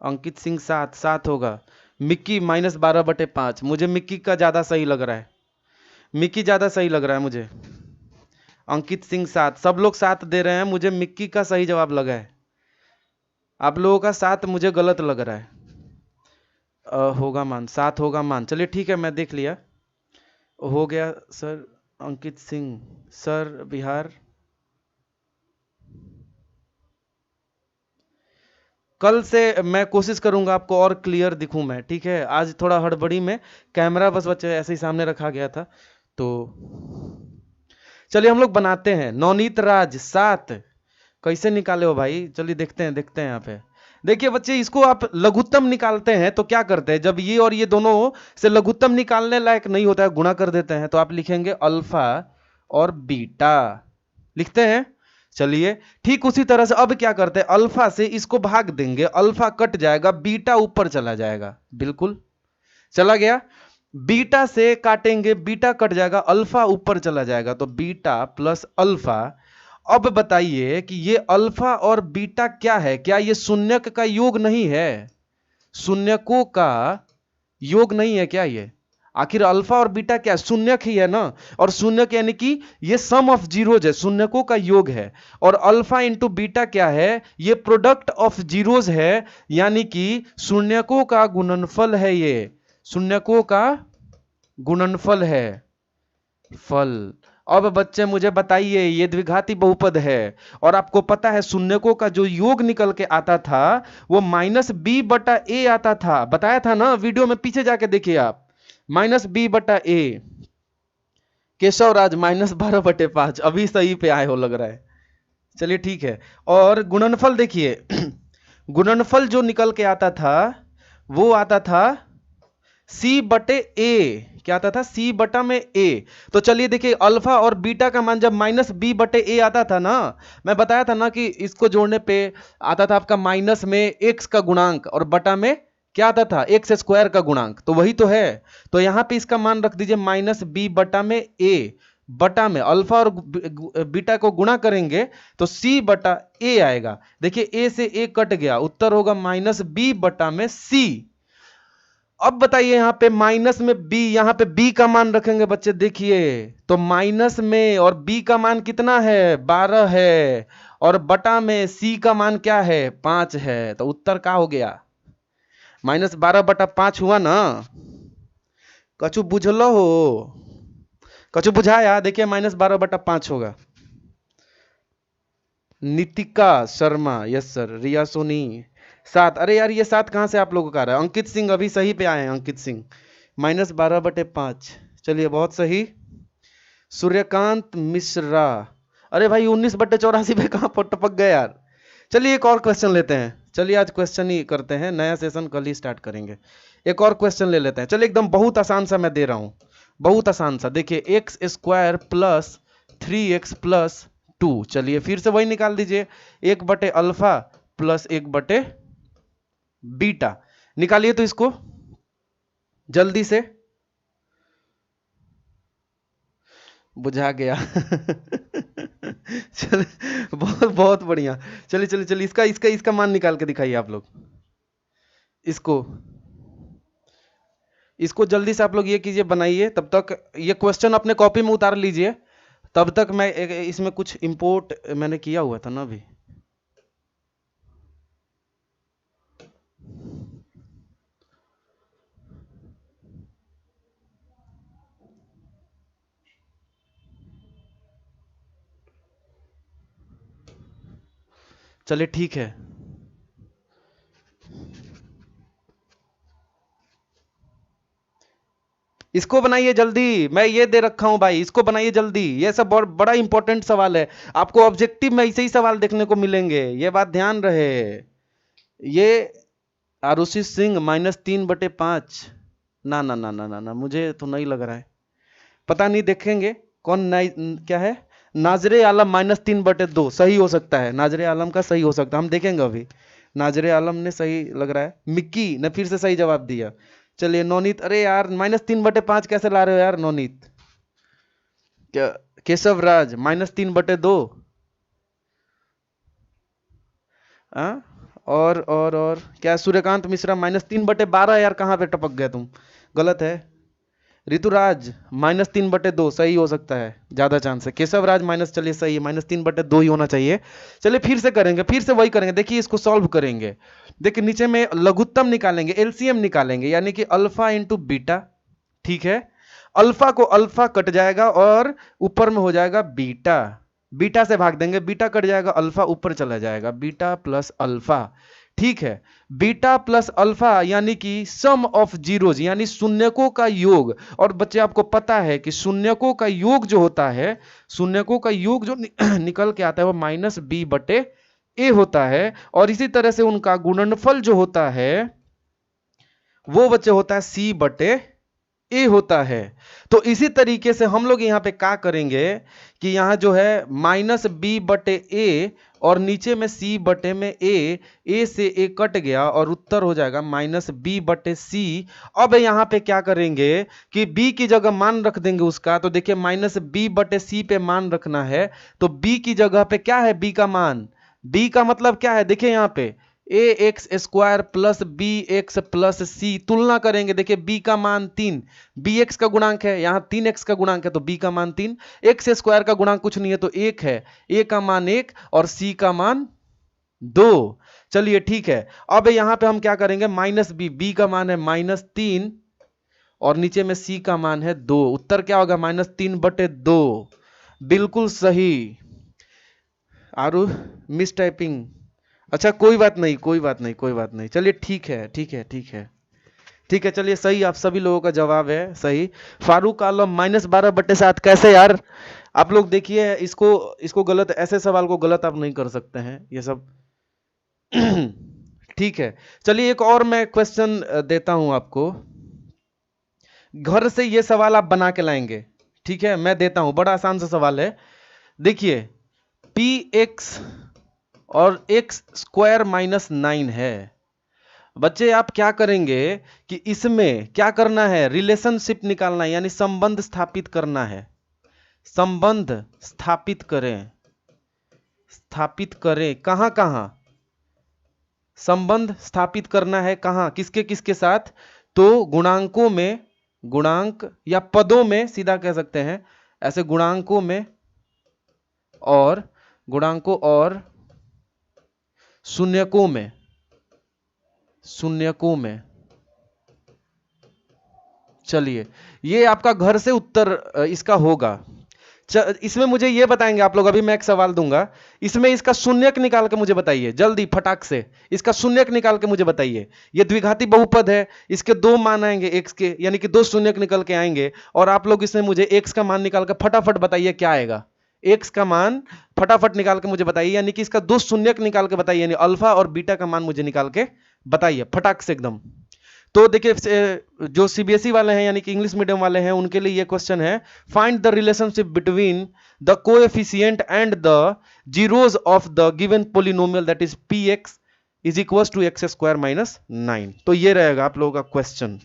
Speaker 1: अंकित सिंह 7 होगा। मिक्की -12/5, मुझे मिक्की का ज्यादा सही लग रहा है, मिक्की ज्यादा सही लग रहा है मुझे। अंकित सिंह 7, सब लोग 7 दे रहे हैं, मुझे मिक्की का सही जवाब लगा है, आप लोगों का 7 मुझे गलत लग रहा है। होगा मान, 7 होगा मान, चलिए ठीक है मैं देख लिया, हो गया सर। अंकित सिंह सर बिहार, कल से मैं कोशिश करूंगा आपको और क्लियर दिखूं मैं, ठीक है? आज थोड़ा हड़बड़ी में कैमरा बस बच्चे ऐसे ही सामने रखा गया था। तो चलिए हम लोग बनाते हैं। नवनीत राज 7 कैसे निकाले हो भाई? चलिए देखते हैं यहाँ पे। देखिए बच्चे इसको आप लघुत्तम निकालते हैं तो क्या करते हैं, जब ये और ये दोनों से लघुत्तम निकालने लायक नहीं होता है, गुणा कर देते हैं, तो आप लिखेंगे अल्फा और बीटा, लिखते हैं। चलिए ठीक उसी तरह से अब क्या करते हैं, अल्फा से इसको भाग देंगे, अल्फा कट जाएगा, बीटा ऊपर चला जाएगा, बिल्कुल चला गया। बीटा से काटेंगे, बीटा कट जाएगा, अल्फा ऊपर चला जाएगा, तो बीटा प्लस अल्फा। अब बताइए कि ये अल्फा और बीटा क्या है? क्या ये शून्यक का योग नहीं है? शून्यकों का योग नहीं है क्या ये? आखिर अल्फा और बीटा क्या, शून्यक ही है ना? और शून्यक यानी कि ये सम ऑफ जीरोज है, शून्यकों का योग है। और अल्फा इंटू बीटा क्या है? ये प्रोडक्ट ऑफ जीरोज है, यानी कि शून्यकों का गुणनफल है ये। शून्यकों का गुणनफल है फल। अब बच्चे मुझे बताइए, ये द्विघाती बहुपद है और आपको पता है शून्यकों का जो योग निकल के आता था वो -b/a आता था, बताया था ना वीडियो में, पीछे जाके देखिए आप, -b/a। केशव राज -12/5, अभी सही पे आए हो लग रहा है। चलिए ठीक है। और गुणनफल देखिए गुणनफल जो निकल के आता था वो आता था c/a। क्या आता था? c/a। तो चलिए देखिए, अल्फा और बीटा का मान जब -b/a आता था ना, मैं बताया था ना कि इसको जोड़ने पे आता था आपका माइनस में x का गुणांक और बटा में क्या आता था? x² का गुणांक। तो वही तो है। तो यहां पे इसका मान रख दीजिए -b/a, बटा में अल्फा और बीटा को गुणा करेंगे तो c/a आएगा। देखिए a से a कट गया, उत्तर होगा -b/c। अब बताइए यहां पे माइनस में b, यहां पे b का मान रखेंगे बच्चे, देखिए तो माइनस में, और b का मान कितना है? 12 है, और बटा में c का मान क्या है? 5 है। तो उत्तर क्या हो गया? -12/5 हुआ ना। कछु बुझलो हो? कछु बुझाया? देखिए -12/5 होगा। Nitika Sharma, yes sir. रिया सोनी 7। अरे यार ये 7 कहां से आप लोगों का आ रहा है? अंकित सिंह अभी सही पे आए हैं, अंकित सिंह -12/5। चलिए बहुत सही। सूर्यकांत मिश्रा, अरे भाई 19/84 पे कहां पर टपक गए यार। चलिए एक और क्वेश्चन लेते हैं। चलिए आज क्वेश्चन ही करते हैं, नया सेशन कल ही स्टार्ट करेंगे। एक और क्वेश्चन ले लेते हैं। चलिए एकदम बहुत आसान सा मैं दे रहा हूं, बहुत आसान सा। देखिए x² + 3x + 2। चलिए फिर से वही निकाल दीजिए, 1/अल्फा + 1/बीटा। निकालिए तो इसको जल्दी से। बुझा गया। चलिए बहुत बहुत बढ़िया। चलिए चलिए चलिए, इसका इसका इसका मान निकाल के दिखाइए आप लोग। इसको इसको जल्दी से आप लोग ये कीजिए, बनाइए। तब तक ये क्वेश्चन अपने कॉपी में उतार लीजिए। तब तक मैं इसमें कुछ इंपोर्ट मैंने किया हुआ था ना अभी। चलिए ठीक है। इसको बनाइए जल्दी, मैं ये दे रखा हूं भाई, इसको बनाइए जल्दी। ये सब बड़ा इंपॉर्टेंट सवाल है, आपको ऑब्जेक्टिव में ऐसे ही सवाल देखने को मिलेंगे, ये बात ध्यान रहे। ये आरुषि सिंह -3/5, ना ना ना ना ना ना, मुझे तो नहीं लग रहा है, पता नहीं, देखेंगे कौन क्या है। नाजरे आलम -3/2 सही हो सकता है, नाजरे आलम का सही हो सकता है, हम देखेंगे अभी। नाजरे आलम ने सही लग रहा है। मिक्की ने फिर से सही जवाब दिया। चलिए नवनीत, अरे यार -3/5 कैसे ला रहे हो यार नवनीत? क्या? केशव राज -3/2। और क्या? सूर्यकांत मिश्रा -3/12। यार कहाँ पे टपक गए तुम, गलत है। ऋतुराज -3/2 सही हो सकता है, ज्यादा चांस है। केशव राज माइनस, चलिए सही है, -3/2 ही होना चाहिए। चलिए फिर से करेंगे, फिर से वही करेंगे। देखिए इसको सॉल्व करेंगे। देखिए नीचे में लघुत्तम निकालेंगे, एलसीएम निकालेंगे, यानी कि अल्फा इंटू बीटा। ठीक है, अल्फा को अल्फा कट जाएगा और ऊपर में हो जाएगा बीटा, बीटा से भाग देंगे, बीटा कट जाएगा, अल्फा ऊपर चला जाएगा, बीटा प्लस अल्फा। ठीक है, बीटा प्लस अल्फा यानी कि सम ऑफ जीरोज, यानी शून्यकों का योग। और बच्चे आपको पता है कि शून्यकों का योग जो होता है, शून्यकों का योग जो निकल के आता है वो -b/a होता है। और इसी तरह से उनका गुणनफल जो होता है वो बच्चे होता है c/a होता है। तो इसी तरीके से हम लोग यहाँ पे क्या करेंगे कि यहाँ जो है -b/a और नीचे में c/a से a कट गया और उत्तर हो जाएगा -b/c। अब यहाँ पे क्या करेंगे कि b की जगह मान रख देंगे उसका। तो देखिए -b/c पे मान रखना है, तो b की जगह पे क्या है? b का मान, b का मतलब क्या है? देखिए यहाँ पे ax² + bx + c, तुलना करेंगे। देखिए b का मान 3, bx का गुणांक है, यहाँ 3x का गुणांक है तो b का मान 3, x² का गुणांक कुछ नहीं है तो 1 है, a का मान 1 और c का मान 2। चलिए ठीक है, अब यहाँ पे हम क्या करेंगे? -b, b का मान है -3, और नीचे में c का मान है 2। उत्तर क्या होगा? -3/2। बिल्कुल सही। आरु मिस टाइपिंग। अच्छा कोई बात नहीं, कोई बात नहीं, कोई बात नहीं, चलिए ठीक है, ठीक है, ठीक है, ठीक है, चलिए सही, आप सभी लोगों का जवाब है सही। फारूक आलम -12/7 कैसे यार? आप लोग देखिए इसको, इसको गलत, ऐसे सवाल को गलत आप नहीं कर सकते हैं ये सब। ठीक है, चलिए एक और मैं क्वेश्चन देता हूं आपको। घर से ये सवाल आप बना के लाएंगे, ठीक है? मैं देता हूं, बड़ा आसान सा सवाल है। देखिए px और x² -9 है। बच्चे आप क्या करेंगे कि इसमें क्या करना है? रिलेशनशिप निकालना है, यानी संबंध स्थापित करना है। संबंध स्थापित करें, स्थापित करें कहां कहां? संबंध स्थापित करना है कहां, किसके किसके साथ? तो गुणांकों में, गुणांक या पदों में सीधा कह सकते हैं ऐसे, गुणांकों में और गुणांकों और शून्यकों में, शून्यकों में। चलिए ये आपका घर से उत्तर इसका होगा। इसमें मुझे ये बताएंगे आप लोग, अभी मैं एक सवाल दूंगा, इसमें इसका शून्यक निकाल के मुझे बताइए जल्दी फटाक से, इसका शून्यक निकाल के मुझे बताइए। ये द्विघाती बहुपद है, इसके दो मान आएंगे x के, यानी कि दो शून्यक निकल के आएंगे, और आप लोग इसमें मुझे x का मान निकाल के फटाफट बताइए क्या आएगा। x का मान फटाफट निकाल के मुझे बताइए, यानी कि इसका दो शून्यक निकाल के बताइए, यानी अल्फा और बीटा का मान मुझे निकाल के बताइए फटाक से एकदम। तो देखिए जो सीबीएसई वाले हैं यानी कि इंग्लिश मीडियम वाले हैं उनके लिए ये क्वेश्चन है, find the relationship between the coefficient and the zeros of the given polynomial that is px is equal to x² -9। तो ये रहेगा आप लोगों का क्वेश्चन।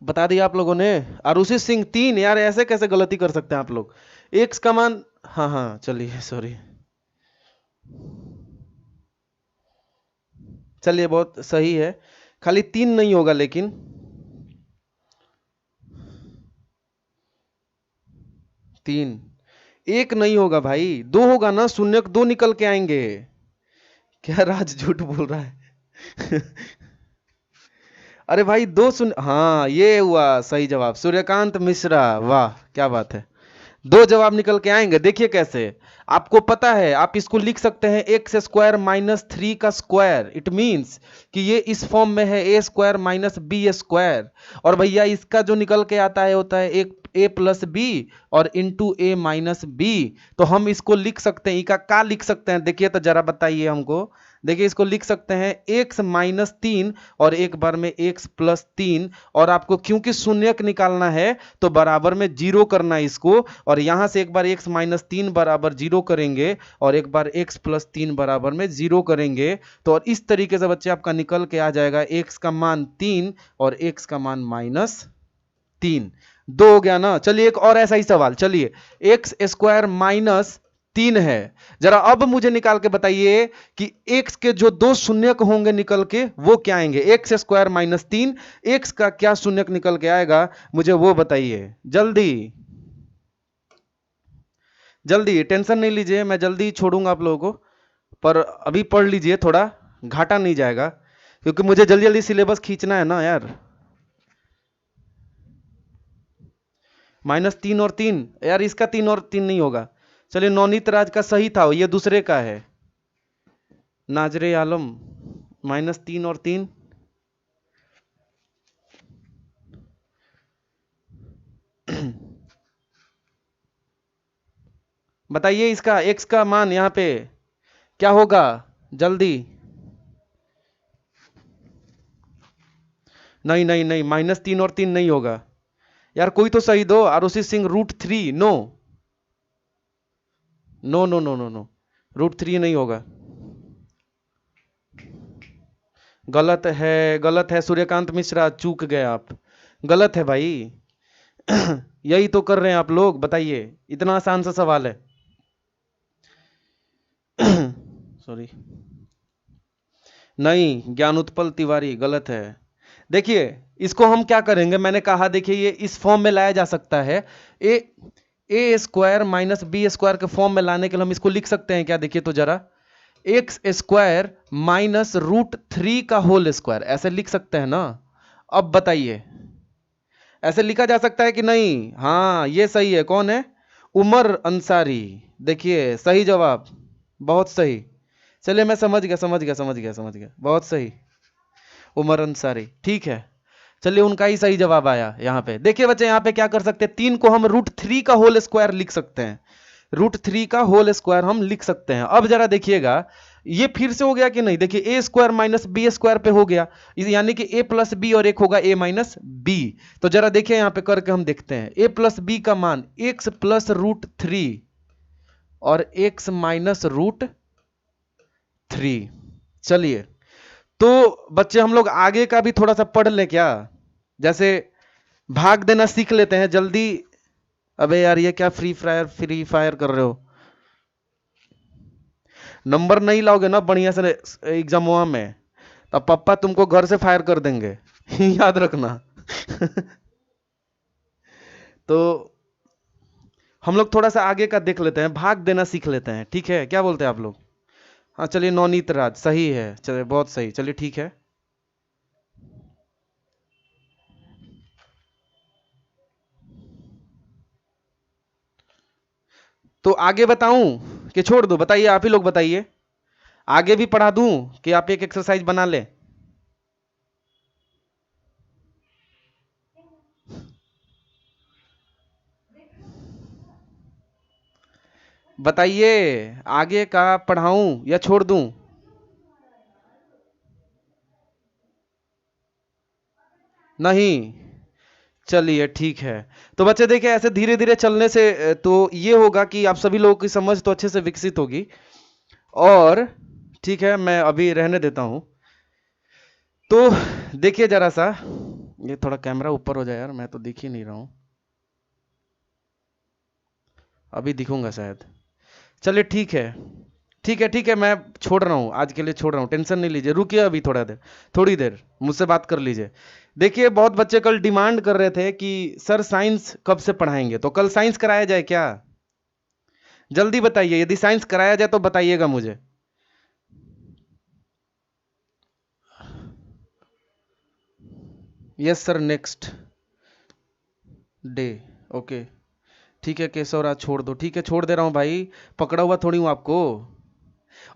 Speaker 1: बता दिया आप लोगों ने। आरुषि सिंह 3, यार ऐसे कैसे गलती कर सकते हैं आप लोग? एक्स का मान, हाँ हाँ चलिए सॉरी, चलिए बहुत सही है, खाली 3 नहीं होगा लेकिन। तीन, एक नहीं होगा भाई, 2 होगा ना, शून्यक 2 निकल के आएंगे। क्या राज झूठ बोल रहा है? अरे भाई 2 शून्य, हाँ ये हुआ सही जवाब, सूर्यकांत मिश्रा, वाह क्या बात है। 2 जवाब निकल के आएंगे, देखिए कैसे। आपको पता है आप इसको लिख सकते हैं x² -3 का स्क्वायर, इट मींस कि ये इस फॉर्म में है a² - b², और भैया इसका जो निकल के आता है होता है एक a + b और इंटू a - b। तो हम इसको लिख सकते हैं, इका का लिख सकते हैं, देखिए तो जरा बताइए हमको। देखिए इसको लिख सकते हैं x - 3 और एक बार में x + 3, और आपको क्योंकि शून्यक निकालना है तो बराबर में 0 करना है इसको, और यहां से एक बार x - 3 बराबर 0 करेंगे और एक बार x + 3 बराबर में 0 करेंगे, तो और इस तरीके से बच्चे आपका निकल के आ जाएगा x का मान 3 और x का मान -3। 2 हो गया ना। चलिए एक और ऐसा ही सवाल, चलिए x² -3 है, जरा अब मुझे निकाल के बताइए कि x के जो 2 शून्यक होंगे निकल के वो क्या आएंगे। x² -3, x का क्या शून्यक निकल के आएगा मुझे वो बताइए जल्दी जल्दी, टेंशन नहीं लीजिए, मैं जल्दी छोड़ूंगा आप लोगों को, पर अभी पढ़ लीजिए, थोड़ा घाटा नहीं जाएगा, क्योंकि मुझे जल्दी जल्दी सिलेबस खींचना है ना यार। -3 और 3, यार इसका 3 और 3 नहीं होगा। चलिए नवनीत राज का सही था, ये दूसरे का है, नाजरे आलम -3 और 3। बताइए इसका x का मान यहाँ पे क्या होगा जल्दी। नहीं नहीं नहीं, -3 और 3 नहीं होगा यार, कोई तो सही दो। Arushi Singh √3, no no no no no no, √3 नहीं होगा, गलत है, गलत है सूर्यकांत मिश्रा, चूक गए आप, गलत है भाई। यही तो कर रहे हैं आप लोग, बताइए, इतना आसान सा सवाल है। सॉरी, नहीं, ज्ञान उत्पल तिवारी गलत है। देखिए इसको हम क्या करेंगे, मैंने कहा देखिए ये इस फॉर्म में लाया जा सकता है, ए स्क्वायर माइनस बी स्क्वायर के फॉर्म में लाने के लिए हम इसको लिख सकते हैं क्या, देखिए तो जरा, एक्स स्क्वायर माइनस रूट 3 का होल स्क्वायर, ऐसे लिख सकते हैं ना। अब बताइए ऐसे लिखा जा सकता है कि नहीं? हाँ ये सही है। कौन है? उमर अंसारी। देखिए सही जवाब, बहुत सही। चलिए मैं समझ गया, बहुत सही, उमर अंसारी, ठीक है। चलिए उनका ही सही जवाब आया यहाँ पे। देखिए बच्चे यहाँ पे क्या कर सकते हैं, 3 को हम रूट 3 का होल स्क्वायर लिख सकते हैं, रूट 3 का होल स्क्वायर हम लिख सकते हैं। अब जरा देखिएगा ये फिर से हो गया कि नहीं, देखिए ए स्क्वायर माइनस बी स्क्वायर पे हो गया, यानी कि ए प्लस बी और एक होगा ए माइनस बी। तो जरा देखिए यहाँ पे करके हम देखते हैं, ए प्लस बी का मान एक्स प्लस रूट 3 और एक्स माइनस रूट 3। चलिए तो बच्चे हम लोग आगे का भी थोड़ा सा पढ़ लें क्या, जैसे भाग देना सीख लेते हैं जल्दी। अबे यार ये क्या फ्री फायर कर रहे हो, नंबर नहीं लाओगे ना बढ़िया से एग्जाम में, तब पापा तुमको घर से फायर कर देंगे याद रखना तो हम लोग थोड़ा सा आगे का देख लेते हैं, भाग देना सीख लेते हैं, ठीक है? क्या बोलते हैं आप लोग? हाँ चलिए, नवनीत राज सही है, चलिए बहुत सही, चलिए ठीक है। तो आगे बताऊं कि छोड़ दूं? बताइए, आप ही लोग बताइए, आगे भी पढ़ा दूं कि आप एक एक्सरसाइज बना ले? बताइए आगे का पढ़ाऊं या छोड़ दूं? नहीं, चलिए ठीक है। तो बच्चे देखिए ऐसे धीरे धीरे चलने से तो ये होगा कि आप सभी लोगों की समझ तो अच्छे से विकसित होगी। और ठीक है, मैं अभी रहने देता हूं। तो देखिए जरा सा, ये थोड़ा कैमरा ऊपर हो जाए यार, मैं तो दिख ही नहीं रहा हूं, अभी दिखूंगा शायद। चलिए ठीक है, मैं छोड़ रहा हूँ आज के लिए, छोड़ रहा हूँ, टेंशन नहीं लीजिए, रुकिए अभी थोड़ी देर मुझसे बात कर लीजिए। देखिए बहुत बच्चे कल डिमांड कर रहे थे कि सर साइंस कब से पढ़ाएंगे, तो कल साइंस कराया जाए क्या? जल्दी बताइए, यदि साइंस कराया जाए तो बताइएगा मुझे। Yes sir, next day, okay ठीक है केशव राज, छोड़ दो, ठीक है छोड़ दे रहा हूँ भाई, पकड़ा हुआ थोड़ी हूँ आपको।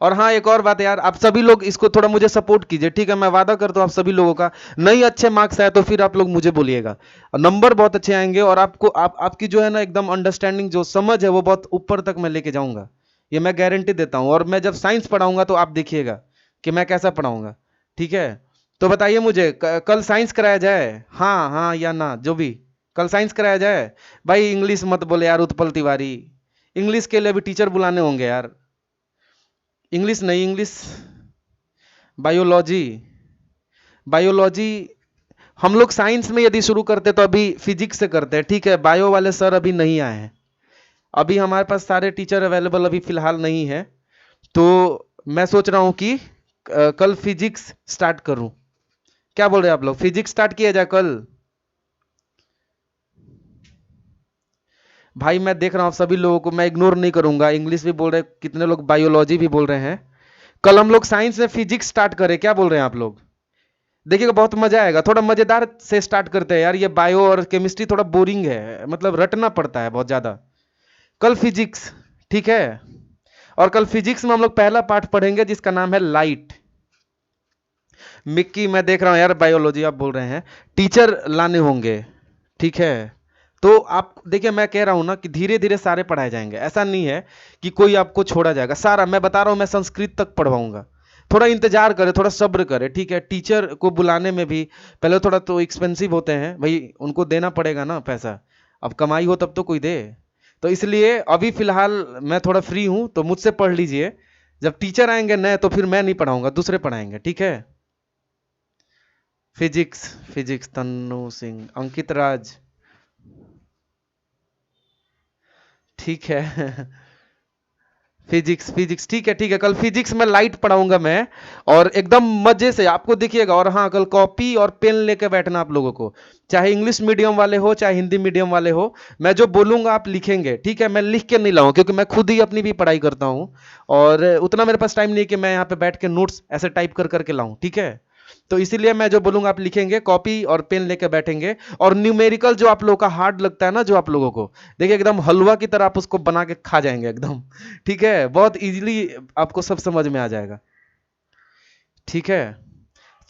Speaker 1: और हाँ एक और बात है यार, आप सभी लोग इसको थोड़ा मुझे सपोर्ट कीजिए, ठीक है? मैं वादा करता हूँ आप सभी लोगों का, नहीं अच्छे मार्क्स आए तो फिर आप लोग मुझे बोलिएगा, नंबर बहुत अच्छे आएंगे और आपको आपकी जो है ना एकदम अंडरस्टैंडिंग जो समझ है वो बहुत ऊपर तक मैं लेके जाऊंगा, ये मैं गारंटी देता हूँ। और मैं जब साइंस पढ़ाऊंगा तो आप देखिएगा कि मैं कैसा पढ़ाऊंगा, ठीक है? तो बताइए मुझे कल साइंस कराया जाए, हाँ हाँ या ना, जो भी, कल साइंस कराया जाए। भाई इंग्लिश मत बोले यार उत्पल तिवारी, इंग्लिश के लिए भी टीचर बुलाने होंगे यार। इंग्लिश नहीं, इंग्लिश बायोलॉजी, बायोलॉजी हम लोग साइंस में यदि शुरू करते तो अभी फिजिक्स से करते हैं, ठीक है? बायो वाले सर अभी नहीं आए हैं, अभी हमारे पास सारे टीचर अवेलेबल अभी फिलहाल नहीं है। तो मैं सोच रहा हूं कि कल फिजिक्स स्टार्ट करूं, क्या बोल रहे हैं आप लोग? फिजिक्स स्टार्ट किया जाए कल? भाई मैं देख रहा हूं आप सभी लोगों को, मैं इग्नोर नहीं करूंगा, इंग्लिश भी बोल रहे हैं कितने लोग, बायोलॉजी भी बोल रहे हैं। कल हम लोग साइंस में फिजिक्स स्टार्ट करें, क्या बोल रहे हैं आप लोग? देखिएगा बहुत मजा आएगा, थोड़ा मजेदार से स्टार्ट करते हैं यार, ये बायो और केमिस्ट्री थोड़ा बोरिंग है, मतलब रटना पड़ता है बहुत ज्यादा। कल फिजिक्स, ठीक है? और कल फिजिक्स में हम लोग पहला पार्ट पढ़ेंगे जिसका नाम है लाइट। मिक्की मैं देख रहा हूं यार, बायोलॉजी आप बोल रहे हैं, टीचर लाने होंगे, ठीक है? तो आप देखिए मैं कह रहा हूं ना कि धीरे धीरे सारे पढ़ाए जाएंगे, ऐसा नहीं है कि कोई आपको छोड़ा जाएगा, सारा मैं बता रहा हूं, मैं संस्कृत तक पढ़वाऊंगा। थोड़ा इंतजार करें, थोड़ा सब्र करें, ठीक है? टीचर को बुलाने में भी पहले थोड़ा तो एक्सपेंसिव होते हैं भाई, उनको देना पड़ेगा ना पैसा, अब कमाई हो तब तो कोई दे। तो इसलिए अभी फिलहाल मैं थोड़ा फ्री हूं, तो मुझसे पढ़ लीजिए, जब टीचर आएंगे नए तो फिर मैं नहीं पढ़ाऊंगा, दूसरे पढ़ाएंगे, ठीक है? फिजिक्स, फिजिक्स तन्नू सिंह, अंकित राज, ठीक है फिजिक्स फिजिक्स ठीक है, कल फिजिक्स में लाइट पढ़ाऊंगा मैं, और एकदम मजे से आपको दिखिएगा। और हाँ, कल कॉपी और पेन लेके बैठना आप लोगों को, चाहे इंग्लिश मीडियम वाले हो चाहे हिंदी मीडियम वाले हो। मैं जो बोलूंगा आप लिखेंगे, ठीक है? मैं लिख के नहीं लाऊं, क्योंकि मैं खुद ही अपनी भी पढ़ाई करता हूं, और उतना मेरे पास टाइम नहीं है कि मैं यहाँ पे बैठ के नोट्स ऐसे टाइप कर करके लाऊं, ठीक है? तो इसीलिए मैं जो बोलूंगा आप लिखेंगे, कॉपी और पेन लेके बैठेंगे। और न्यूमेरिकल जो आप लोगों का हार्ड लगता है ना, जो आप लोगों को, देखिए एकदम हलवा की तरह आप उसको बना के खा जाएंगे एकदम, ठीक है? बहुत इजीली आपको सब समझ में आ जाएगा, ठीक है?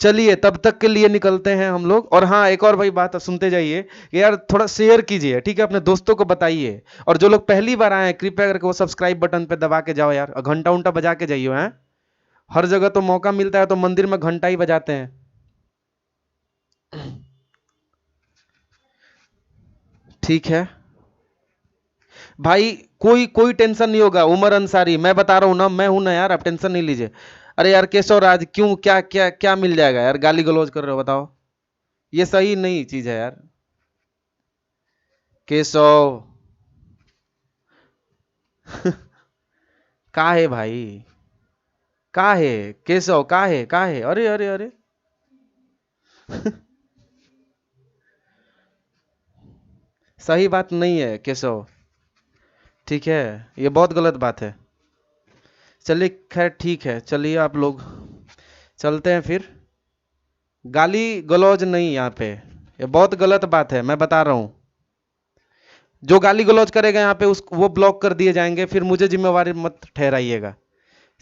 Speaker 1: चलिए, तब तक के लिए निकलते हैं हम लोग। और हाँ, एक और भाई बात सुनते जाइए कि यार थोड़ा शेयर कीजिए, ठीक है? अपने दोस्तों को बताइए। और जो लोग पहली बार आए हैं, कृपया करके वो सब्सक्राइब बटन पे दबा के जाओ यार, और घंटा उंटा बजा के जाइए। हैं, हर जगह तो मौका मिलता है तो मंदिर में घंटा ही बजाते हैं। ठीक है भाई, कोई कोई टेंशन नहीं होगा। उमर अंसारी, मैं बता रहा हूं ना, मैं हूं ना यार, आप टेंशन नहीं लीजिए। अरे यार केशव राज, क्यों, क्या क्या क्या मिल जाएगा यार? गाली गलौज कर रहे हो, बताओ। ये सही नहीं चीज है यार। केशव का है भाई? का है? केशव का है? का है? अरे अरे अरे सही बात नहीं है केशव, ठीक है? ये बहुत गलत बात है। चलिए खैर ठीक है, चलिए आप लोग चलते हैं फिर। गाली गलौज नहीं यहाँ पे, ये बहुत गलत बात है, मैं बता रहा हूँ। जो गाली गलौज करेगा यहाँ पे, उस वो ब्लॉक कर दिए जाएंगे, फिर मुझे जिम्मेवारी मत ठहराइएगा।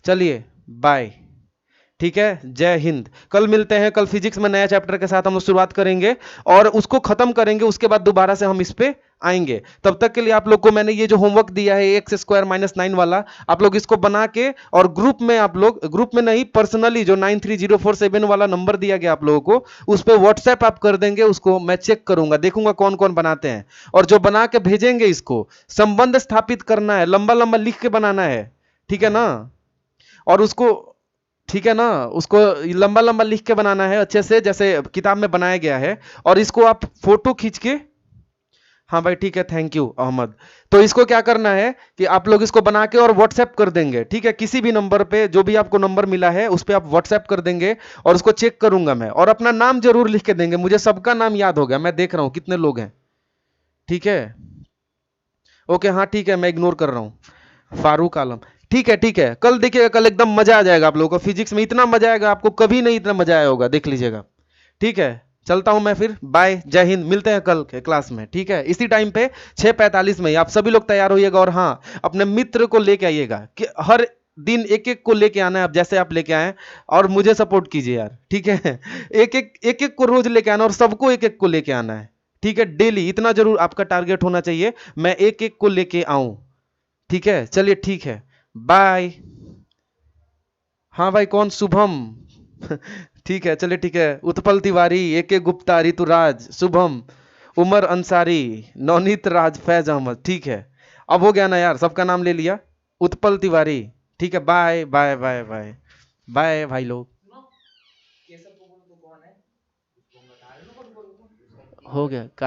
Speaker 1: चलिए, बाय, ठीक है? जय हिंद। कल मिलते हैं, कल फिजिक्स में नया चैप्टर के साथ हम लोग शुरुआत करेंगे, और उसको खत्म करेंगे, उसके बाद दोबारा से हम इस पे आएंगे। तब तक के लिए आप लोग को मैंने ये जो होमवर्क दिया है एक्स स्क्वायर माइनस 9 वाला, आप लोग इसको बना के, और ग्रुप में, आप लोग ग्रुप में नहीं, पर्सनली जो 93047 वाला नंबर दिया गया आप लोगों को, उस पर व्हाट्सएप आप कर देंगे, उसको मैं चेक करूंगा, देखूंगा कौन कौन बनाते हैं। और जो बना के भेजेंगे, इसको संबंध स्थापित करना है, लंबा लंबा लिख के बनाना है, ठीक है ना? और उसको, ठीक है ना, उसको लंबा लंबा लिख के बनाना है अच्छे से, जैसे किताब में बनाया गया है। और इसको आप फोटो खींच के, हाँ भाई ठीक है, थैंक यू अहमद। तो इसको क्या करना है कि आप लोग इसको बना के और व्हाट्सएप कर देंगे, ठीक है? किसी भी नंबर पे, जो भी आपको नंबर मिला है उस पे आप व्हाट्सएप कर देंगे, और उसको चेक करूंगा मैं। और अपना नाम जरूर लिख के देंगे, मुझे सबका नाम याद हो गया, मैं देख रहा हूं कितने लोग हैं, ठीक है? ओके, हाँ ठीक है, मैं इग्नोर कर रहा हूँ। फारूक आलम, ठीक है ठीक है, कल देखिएगा, कल एकदम मजा आ जाएगा आप लोगों को। फिजिक्स में इतना मजा आएगा आपको, कभी नहीं इतना मजा आया होगा, देख लीजिएगा। ठीक है, चलता हूं मैं फिर, बाय, जय हिंद। मिलते हैं कल के क्लास में, ठीक है? इसी टाइम पे 6:45 में ही आप सभी लोग तैयार होइएगा। और हाँ, अपने मित्र को लेके आइएगा, कि हर दिन एक एक को लेके आना है, आप जैसे आप लेके आए। और मुझे सपोर्ट कीजिए यार, ठीक है? एक एक को रोज लेके आना, और सबको एक एक को लेके आना है, ठीक है? डेली इतना जरूर आपका टारगेट होना चाहिए, मैं एक एक को लेके आऊं, ठीक है? चलिए ठीक है, बाय। हाँ भाई, कौन? शुभम ठीक है, चलिए ठीक है। उत्पल तिवारी, ए के गुप्ता, ऋतुराज, शुभम, उमर अंसारी, नवनीत राज, फैज अहमद, ठीक है? अब हो गया ना यार, सबका नाम ले लिया। उत्पल तिवारी, ठीक है, bye bye bye bye. Bye भाई लोग। हो गया, काहे